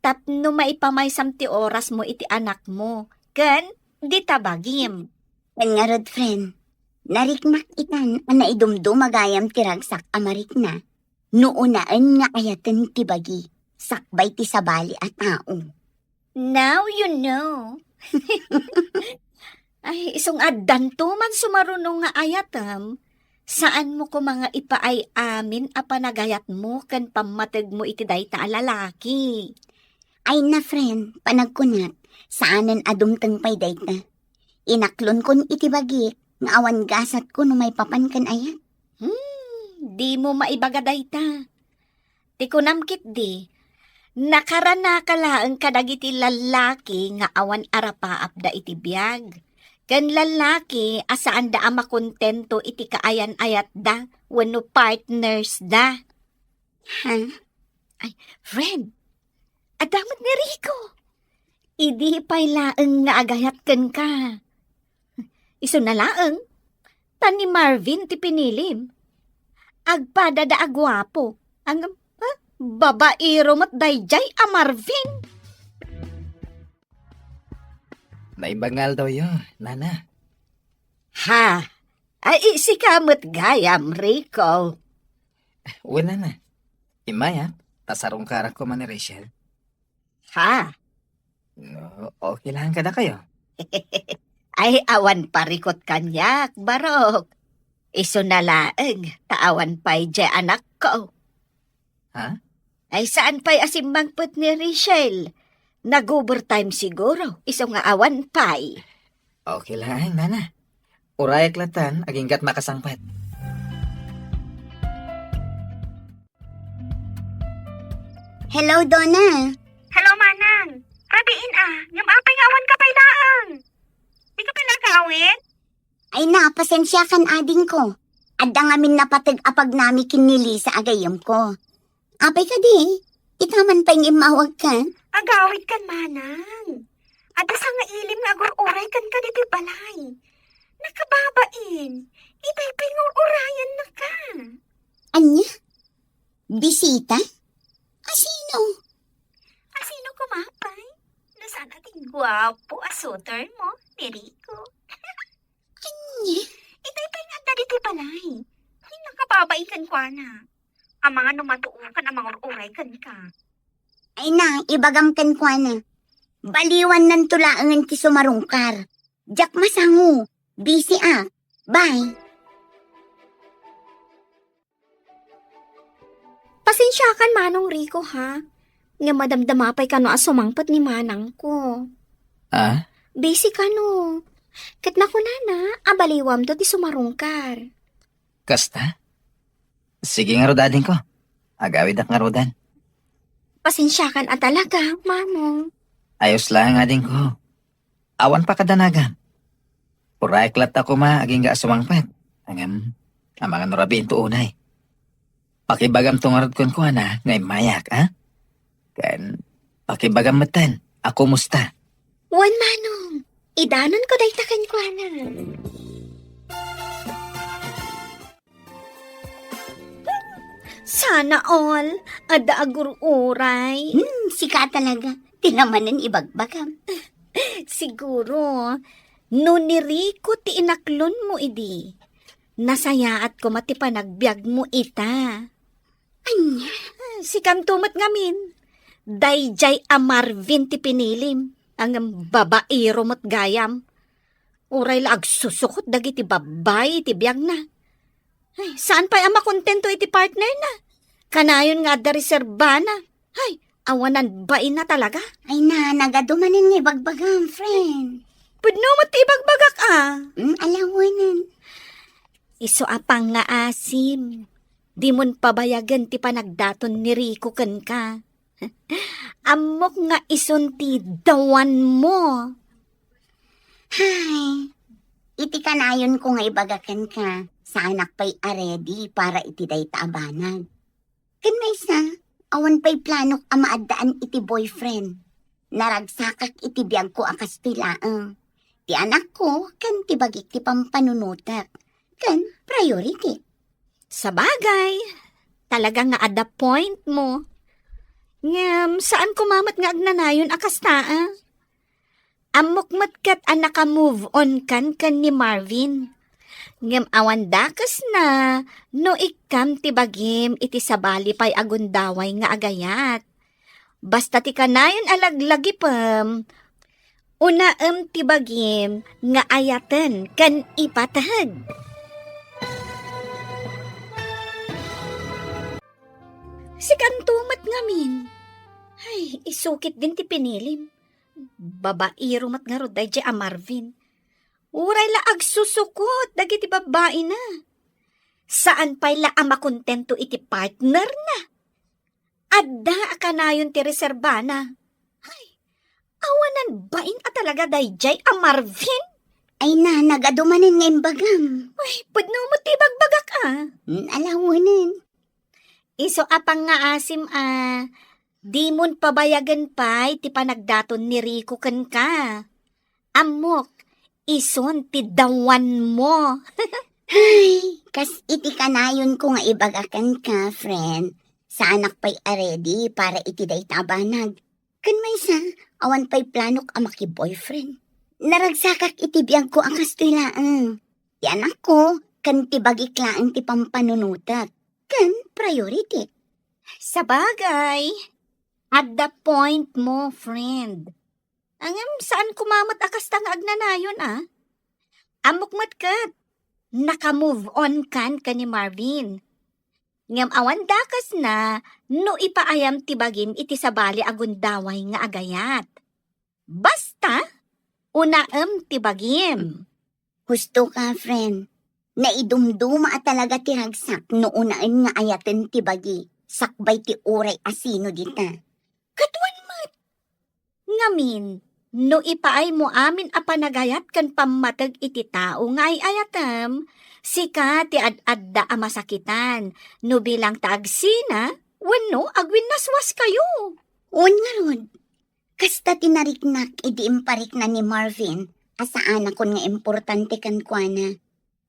Tapno maipamaysam ti oras mo iti anak mo. Kan, di tabagim. Kan nga rod friend, narikmak itan ang naidumdumagayam ti ragsak amarik na. Nuunaan nga ayatan ti bagi, sakbay ti sabali at tao. Now you know. Ay, isong addan to man sumarunong nga ayatam. Saan mo ko mga ipaay amin a panagayat mo kan pamatag mo iti dayta a lalaki? Ay na friend, panagkunat, saanan adumtang pay dayta. Inaklon kon iti bagi, nga awan gasat ko no may papan kan ayat. Di mo maibaga dayta. Ti kunamkit di. Nakarana ka laang kadagiti lalaki nga awan arapaap da iti biyag. Kan lalaki asaan da ama kontento iti kaayan-ayat da wenno partners da. Ha? Friend, adamot ni Rico. Idi pa'y laang nga agayat ken ka. Iso na laang, tan ni Marvin ti pinilim. Agpada da agwapo, ang babaero mat dayjay a Marvin. Naibangal daw yun, nana. Ha? Ay isi kamot gayam, Rico. Wala na. Imaya, tasarong karak ko man ni Rachel. Ha? No, okay lang kada kayo. Ay awan parikot kanyak, barok. Iso na laeng, taawan pa'y je anak ko. Ha? Ay saan pa'y asimbangpot ni Rachel? Nag-overtime siguro, iso nga awan pa'y. Okay lang, nana. Urayak latan, aginggat makasangpat. Hello, Donna. Hello, Manang. Rabiin yung apay nga awan ka pa'y laang. Di ka pala kawin? Ay na, pasensya kan ading ko. Adda ngamin napatag apag nami kinili sa agayam ko. Apay ka di, itaman pa yung imawag ka. Agawid kan, Manang. Ada sa nga ilim nga agur-uray kan ka dito balay. Nakababain. Itay pingur-urayan na ka. Anya? Bisita? Asino? Asino kumapay? Nasaan ating gwapo asuter mo, ni Rico? Anya? Itay nga dito balay. Ay, nakababain kan kwa na. Ang mga numatuukan ang mga uray kan ka. Ay na, ibagam kan kwa na. Baliwan ng tulaangan ti sumarungkar. Jack masangu. Busy Bye. Pasensya kan Manong Rico ha. Nga madamdamapay ka no asumangpat ni manang ko. Ah? Busy ka no. Kat na ko na, abaliwam to ti sumarungkar. Kasta? Sige nga rodadin ko. Agawid ak nga rodan. Pasensya kan at talaga, mamong. Ayos lang nga din ko. Awan pa kadanagan. Puray klat ako aging ga sumangpat. Ang mga nurabin to unay. Pakibagam tungarad kon ko na, ngay mayak, ha? Kan, pakibagam matan, ako musta? Wan manong, idanon ko day takan ko na. Sana all, ada agur-uray. Sika talaga. Tinamanan ibagbagam. Siguro, no niriko ti inaklon mo idi. Nasayaat ko mati panagbiag mo ita. Anya? Si Kantumat ngamin. Dayjay a Marvin ti pinilim. Ang babaero mo't gayam. Uray la agsusukot dagiti babay ti biag na. Ay, saan pa'y ama kontento iti partner na? Kanayon nga da reserba na. Ay, awanan bain na talaga. Ay na, nagadumanin nga ibagbagam, friend. Pudno mo ti ibagbagak Alawanan. Iso apang nga asim. Di mon pabayagan ti panagdaton ni Rico ken ka. Amok nga ison ti dawan mo. Hay, iti kanayon ko nga ibagakan ka. Sa anak pa'y aredy para iti day taabanag. Kan may sa, awan pa'y planok amaadaan iti boyfriend. Naragsakak iti biyag ko akas pilaang. Ti anak ko, kan ti bagik ti pampanunutak. Kan priority. Sa bagay, talaga nga ada point mo. Ngam, saan kumamat nga agnanayon akas taa? Amok matkat anaka move on kan ni Marvin. Ngam awan dakas na, no ikam ti bagim iti sabali pa'y agundaway nga agayat. Basta ti kanayon alaglagi pam, unaem ti bagim nga ayaten kan ipatahag. Si Kantumat ngamin. Ay, isukit din ti pinilim. Babairo mat nga roday di a Marvin. Uray la agsusukot, dagiti babae na. Saan pa'y la makontento iti partner na? Adda akanayon ti reserba na. Ay, awanan bain a talaga dayjay a Marvin? Ay na, nagadumanin nga imbagam. Ay, pudno mo ti bagbagak Alawanan. Iso apang nga asim di mon pabayagan pa iti panagdaton ni Rico ken ka. Amok, ison ti dawan mo. Ay, kas iti kanayon ko nga ibagakan ka, friend. Sa anak pa'y aredy para iti day tabanag. Kan may sa, awan pa'y planok amaki boyfriend. Naragsakak iti biyag ko ang kastilaan. Ti anak ko, kan ti bagiklaan ti pampanunutak. Kan priority. Sa bagay, at the point mo, friend. Angam, saan kumamat akas tang agnanayon Amok matkat, naka-move on kan ni Marvin. Ngam awan dakas na, no ipaayam tibagim iti sabali agundaway nga agayat. Basta, unaem tibagim. Husto ka, friend. Naidumduma at talaga ti ragsak no unaan nga ayaten ti bagi. Sakbay ti uray asino dita. Katwan mat. Ngamin, no ipaay mo amin a panagayat kan pamatag iti tao nga ay ayatam, sika ti ad-adda a masakitan, no bilang taagsina, wano agwin naswas kayo. Un nga rod. Kasta tinariknak idi imparik na ni Marvin, asa anak kon nga importante kan kuana.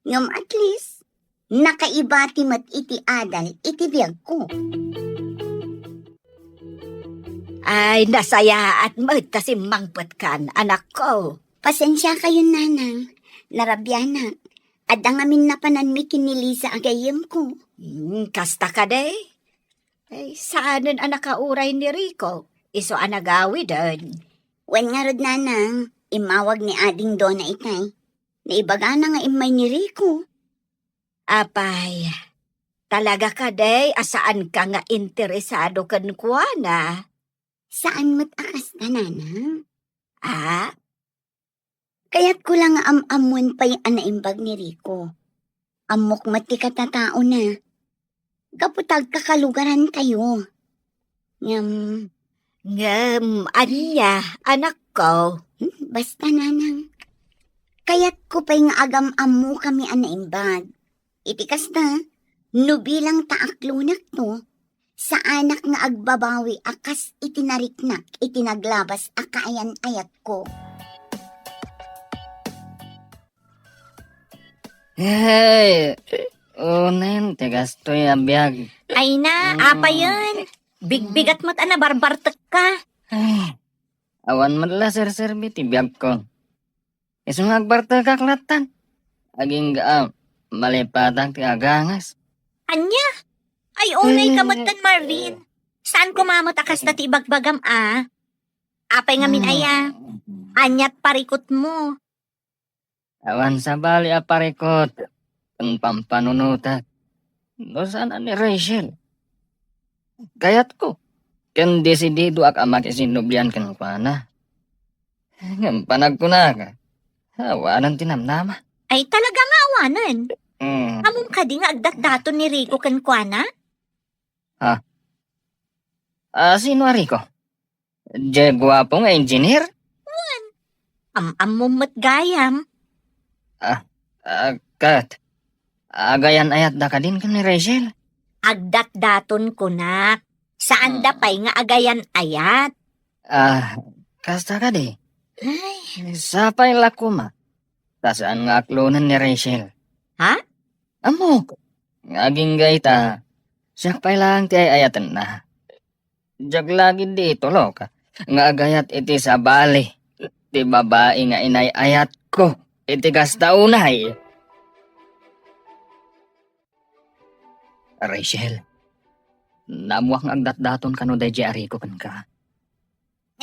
Ngam at least, nakaibati mat iti adal iti biyag ko. Ay, nasaya at magtasimangpot kan, anak ko. Pasensya kayo, nanang. Narabyanak. Adang amin na pananmi kinilisa agayem ko. Kasta ka day. Ay, saanan ang nakauray ni Rico? Iso anagawi doon. Wen nga rod, nanang, imawag ni ading Donna itay. Naibaga na nga imay ni Rico. Apay, talaga ka day, asaan ka nga interesado kan kuana? Saan mo't akas na, nanang? Ah, Kaya't ko lang amon pa'y anaimbag ni Rico. Amok mati katatao na. Kaputag kakalugaran kayo. Ngam, anya, anak ko. basta nanang. Kaya't ko pa'y nga agam-amu kami anaimbag. Itikas na, nubilang taaklunak to, sa anak nga agbabawi akas itinariknak, itinaglabas akaayan-ayat ko. Hey, unen, tigas to abiyag. Ay na, apa yun? Bigbigat mo't ana, barbartek ka. Ay, awan madala sir-serbi ti biyag ko. Isang agbarta kaklatan. Aging malipatang ti agangas. Anya? Ay, unay kamutan, Marvin. Saan kumamot akas na tibagbagam, Apay nga minaya. Anyat parikot mo. Awan sa bali aparikot. Ang pampanunutat. No sana ni Rachel. Kayat ko. Ken desidido ak amak isinubyan kan pana. Ngam panag ko na ka. Awanan tinamnama. Ay, talaga nga awanan. Hmm. Among ka di nga agdat-dato ni Rico kankwana? Sino Rico? Je gwapong engineer? Am-am mo't gayam. Kat. Agayan ayat da ka din ka ni Rachel. Agdat-daton ko na. Saan dapay nga agayan ayat? Kasta ka di. Ay, Sapay lakuma. Tasaan nga aklonan ni Rachel. Ha? Amok. Ngaging gaita. Siya pa lang ti ay ayatan na. Jag lagi dito lo ka. Nga agayat iti sa bali. Ti babae nga inay ayat ko. Iti kasta unay. Rachel. Namuak nga agdat-daton ka no day Jericho kan ka.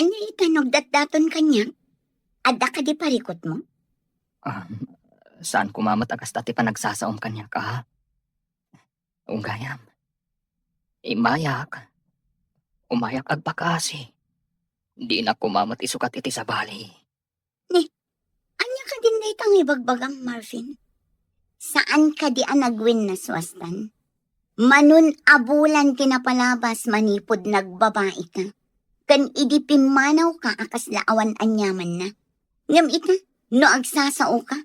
Anya itanog dat-daton kanya? Ada ka di parikot mo? Saan kumamat agas dati pa nagsasaom kanya ka ha? Unggayam. Imayak. Umayak agpakasi. Di na kumamat isukat iti sa bali. Anya ka din na itang ibagbagang Marvin? Saan ka di anagwin na swastan? Manun abulan kinapalabas manipod nagbabae ka. Kan idipimanaw ka akas laawan anyaman na. Ngam ita, no agsasao ka,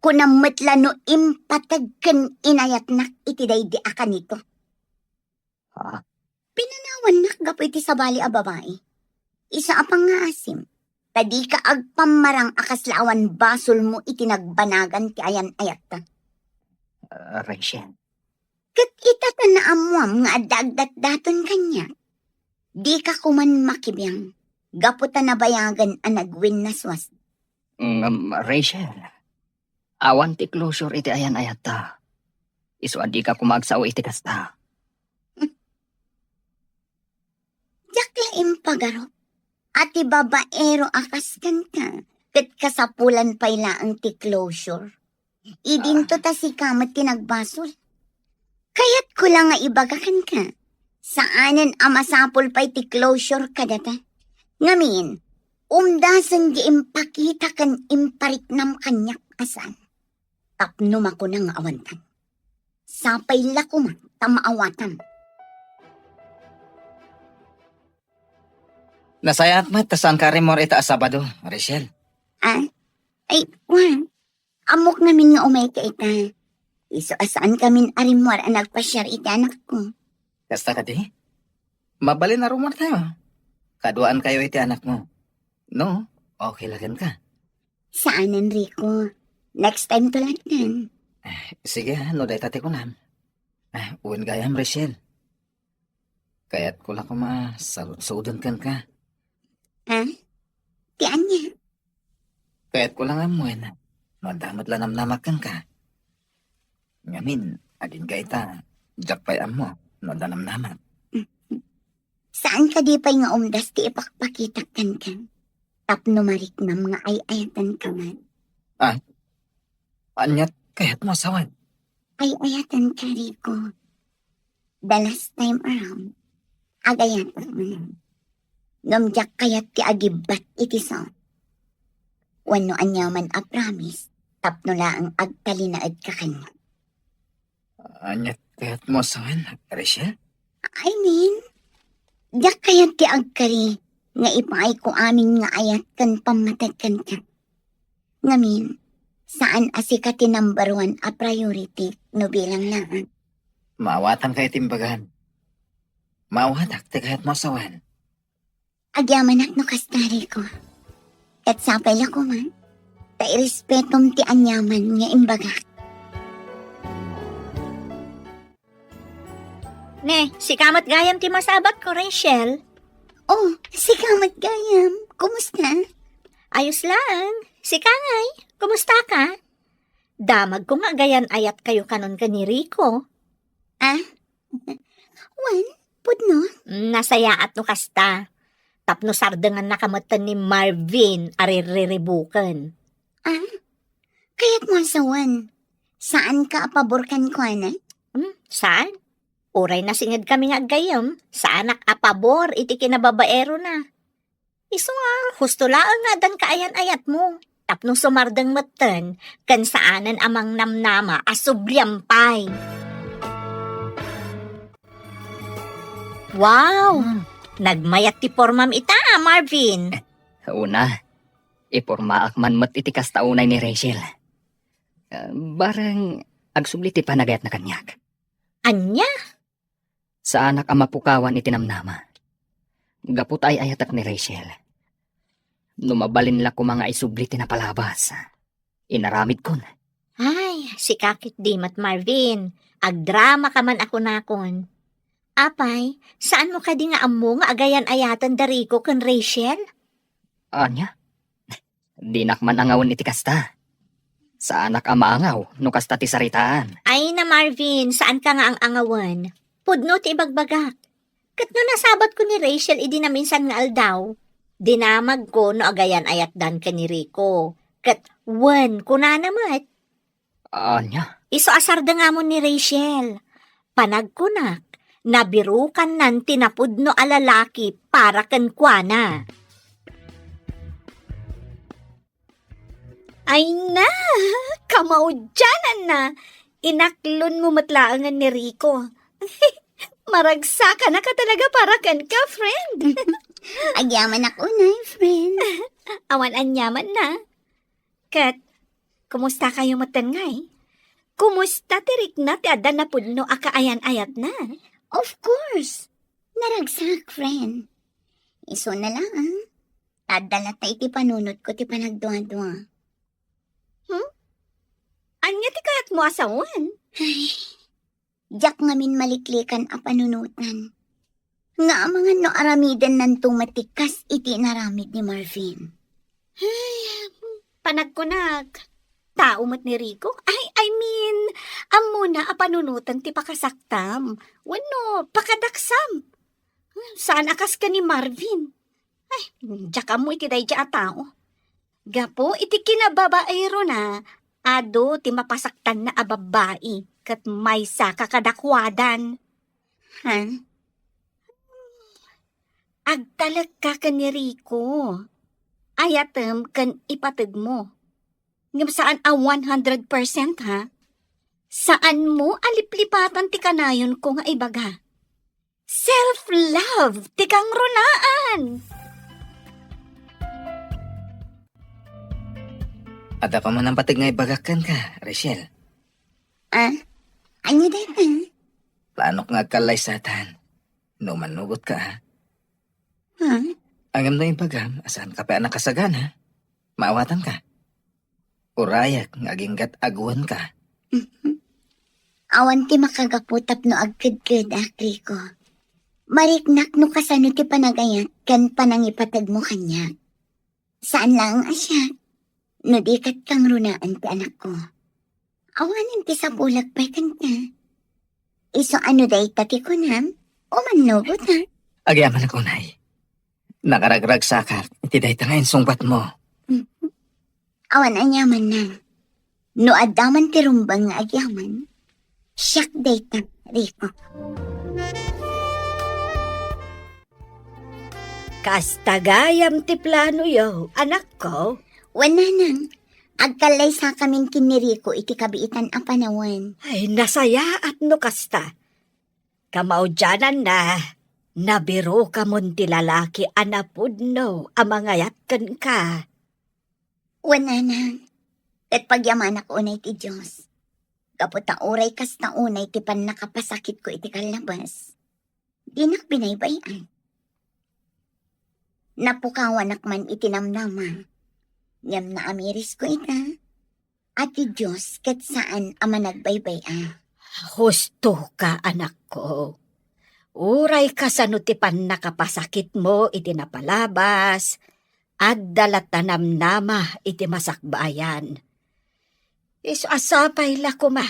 kunamatla no impatag kan inayat nak itiday di aka nito. Ha? Pinanawan nak gapo iti sa bali a babae. Isa apang nga asim. Tadi ka agpamarang akas laawan basol mo itinagbanagan ti ayan ayat ta. Rachel. Kat itata na amuam nga adagdat-daton kanya. Di ka kuman makibiyang. Gaputa na bayagan ang nagwin na swas. Rachel. Awan ti closure iti ayan ayata. Isu adi ka kumagsao iti kasta. Jaklaim pagaro. Ati babaero akas kan ka. Kat kasapulan payla ang ti closure. Idinto ta si kamat tinagbasol. Kaya't ko lang nga ibagakan ka. Saanan amasapol pa'y ti closure ka data. Ngamin, umdasan di impakita kan impariknam kanyak asan. Tapnum ako ng awantan. Sapay lakuma tamaawatan. Nasayat mo, tasaan ka rin mo ita Sabado, Rachel. Ay, wan. Amok namin nga umay ka ita. Iso asaan kamin arimwar ang nagpasyar ita anak ko. Kasta ka di? Mabali na rumor tayo. Kaduaan kayo iti anak mo. No, okay lagan ka. Saan, Enrico? Next time tulad nan. Sige, no day tate ko nam. Uwin gayam, Rachel. Kaya't ko lang sudan kan ka. Ha? Tiyan niya. Kaya't ko lang amuin. No, damat lang namnamakan ka. Ngamin, adin gaita. Jakpay amo. No, danamnamak. Saan ka di pa'y nga umdas ti ipakpakitakan ka? Tapno mariknam nga ay-ayatan ka man. Anyat, kaya't mo asawan. Ay-ayatan ka, Rico. The last time around, agayatan mo na. Ngamjak kayat ti agibat iti so. Wano anyaman a promise, tapno laang agtalinaad ka kanya. Anyat kayat mo sawan, Rachel? I mean, jak kayat ti agkari, nga ipaay ko amin nga ayat kan pamatagkan ka. Ngamin, saan asika ti number 1 a priority no bilang laan? Maawatan kayo timbagan. Maawatak ti kayat mo sawan. Agyaman no kastari ko. At sapay la ko man, ta irespetom ti anyaman nga imbaga. Ne, si kamat gayam ti masabat ko, Rachel. Oh, si Kamat Gayam, kumusta? Ayos lang. Si Kangay, kumusta ka? Damag ko nga gayan ayat kayo kanon ka ni Rico. Wan, pudno? Nasaya at no kasta. Tapno sardangan nakamatan ni Marvin aririribukan. Kaya't mo sawan. Saan ka apaborkan ko, ana? Saan? Uray na singad kami nga gayam. Sa anak apabor, iti kinababaero na. Iso nga, husto laang nga dan kaayan-ayat mo. Tapno sumardang matan, kan saanan amang namnama asublyampay. Wow! Nagmayat ti formam ita, Marvin. Una, ipormaak man mat iti kastaunay ni Rachel. Barang agsubli ti panagayat na kanyak. Anya? Sa anak ang mapukawan itinamnama. Gapot ay ayatak ni Rachel. Numabalin la ko mga isubli tinapalabas. Inaramid kon. Ay, si Kakit Dimat Marvin. Agdrama ka man ako nakon. Apay, saan mo ka di nga amo nga agayan-ayatan dari ko kan Rachel? Anya? Dinak man angawon iti kasta. Sa anak ang maangaw, no kasta ti saritaan. Ay na Marvin, saan ka nga ang angawan? Pudno ti ibagbagak. Kat no nasabat ko ni Rachel, idi na minsan nga aldaw. Dinamag ko no agayan-ayat dan ka ni Rico. Kat wan ko na namat. Anya? Iso asarda nga mo ni Rachel. Panagkunak, nabirukan nan tinapudno alalaki para kan kuana. Ay na, kamaudyanan na. Inaklon mo matlaangan ni Rico. Maragsa ka na ka talaga para kan ka, friend. Agyaman ako na, friend. Awan anyaman na. Kat, kumusta kayo matangay? Kumusta tirik na ti adan na pudno akaayan-ayat na? Of course. Naragsak, friend. Iso na lang. Tadala tayo ti panunot ko ti panagduwa-duwa. Anya ti kayat mo asawan? Jak ngamin maliklikan a panunutan. Nga mga no aramidan nan tumatikas iti naramid ni Marvin. Panagkunag. Tao mat ni Rico? I mean, amo na a panunutan ti pakasaktam. Wano, pakadaksam. Saan akas ka ni Marvin? Ay, diyak mo iti day a tao. Gapo, iti kinababaero na. Ado, ti mapasaktan na a babae. Kat may sa kakadakwadan. Ha? Agtalag ka ni Rico. Ayatem kan ipatid mo. Ngam saan a 100% ha? Saan mo aliplipatan ti kanayon ko nga ibaga? Self-love ti kang runaan. Ada pa man ang patig nga ibagakan ka, Rachel. Ano din ha? Plano nga kalay satan. No manugot ka ha. Ha? Angam na yung bagam, asan ka pa anak kasagan ha? Maawatan ka. Urayak, ngaginggat aguan ka. Awan ti makagaputap no agkid-kid akri ko. Mariknak no kasano ti panagayat kan panangipatag mo kanya. Saan lang asya? No di kat kang runaan ti anak ko. Awanin ti sa bulag pa kan ka. Iso ano day tati ko na? O manugot ha? Agyaman ako, Nay. Nakaragrag sakak, iti day tangayin sungbat mo. Awan anyaman na. No adaman ti rumbang nga agyaman. Siyak day ta, Rico. Kastagayam ti plano yo, anak ko. Wananang, agkalay sa kaming kiniriko iti kabiitan a panawan. Ay, nasaya at no kasta. Kamaudyanan na, nabiro ka mon ti lalaki anapudno, amangayat kan ka. Wananang, kat pagyaman ako unay ti Diyos. Kaputa oray kas na unay ti pan nakapasakit ko iti kalabas. Di nak binaybayan. Napukawan man itinamnama. Ngam na amiris ko ita. At ti Diyos kat saan ama nagbaybaya. Husto ka, anak ko. Uray ka sa nutipan nakapasakit mo iti napalabas, at dalatanam nama iti masakbayan. Asapay la kuma,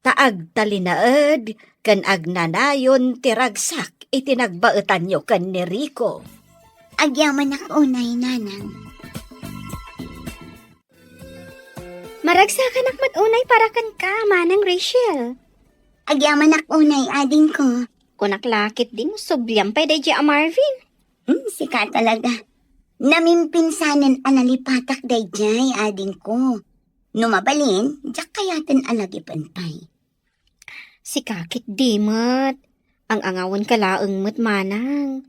taag talinaed, kan agnanayon tiragsak iti nagbaetan nyo kan ni Rico. Agyaman ako unay nanang. Maragsakan ak matunay para kan ka, manang Rachel. Agyaman ako unay ading ko. Kunaklakit din mo, subyang pa day a Marvin. Sika talaga. Namimpinsanan analipatak day jay ading ko. Numabalin, jak kayatin alagi pantay. Si kakit di mat. Ang angawan ka laeng mat manang.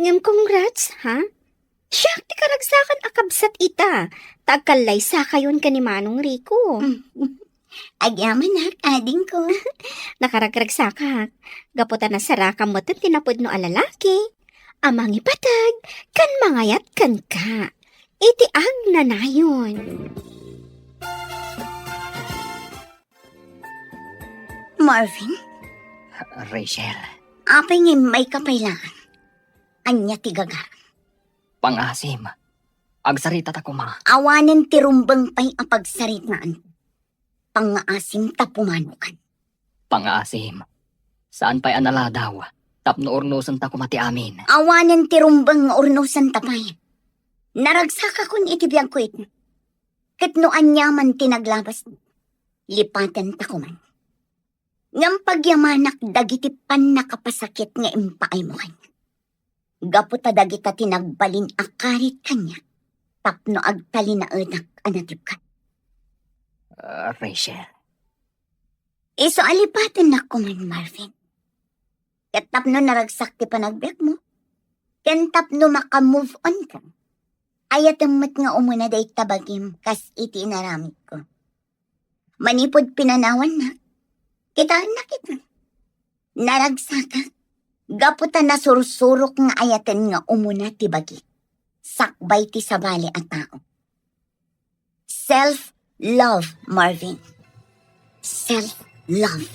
Ngam congrats, ha? Siya, ti karagsakan akabsat ita. Tagkalay sa kayon ka ni Manong Rico. Agyaman na, ading ko. Nakaragragsakak. Gaputan na sarakam mo tinapod no alalaki. Amang ipatag, kan mangayat kan ka. Iti ang nanayon. Marvin, Rachel, apay ngay may kapailangan. Anya tigaga. pangasim. Agsarita ta kuma. Awanan tirumbang pay apagsaritaan. Pangaasim tapumanukan. Pangasim. Saan pa'y anala daw? Tapno ornusan ta kumati amin. Awanan tirumbang nga urnusan tapay. Naragsaka kun itibiyag ko ito. Katnoan niya man tinaglabas. Lipatan ta kuman. Ngam pagyamanak dagiti pan nakapasakit nga impaay mo kanya. Gaputa dagita tinagbalin akarit kanya. Tapno agtali na enak anatip ka. Rachel, Iso alipatan na kuman, Marvin. Katapno naragsak ti panagbiag mo. Kantapno makamove on ka. Ayat ang mat nga umuna day tabagim kas iti inaramit ko. Manipod pinanawan na. Kitaan na kita. Naragsaka. Gaputa na sursurok nga ayatan nga umuna ti bagi. Sakbay ti sabali at tao. Self-love, Marvin. Self-love.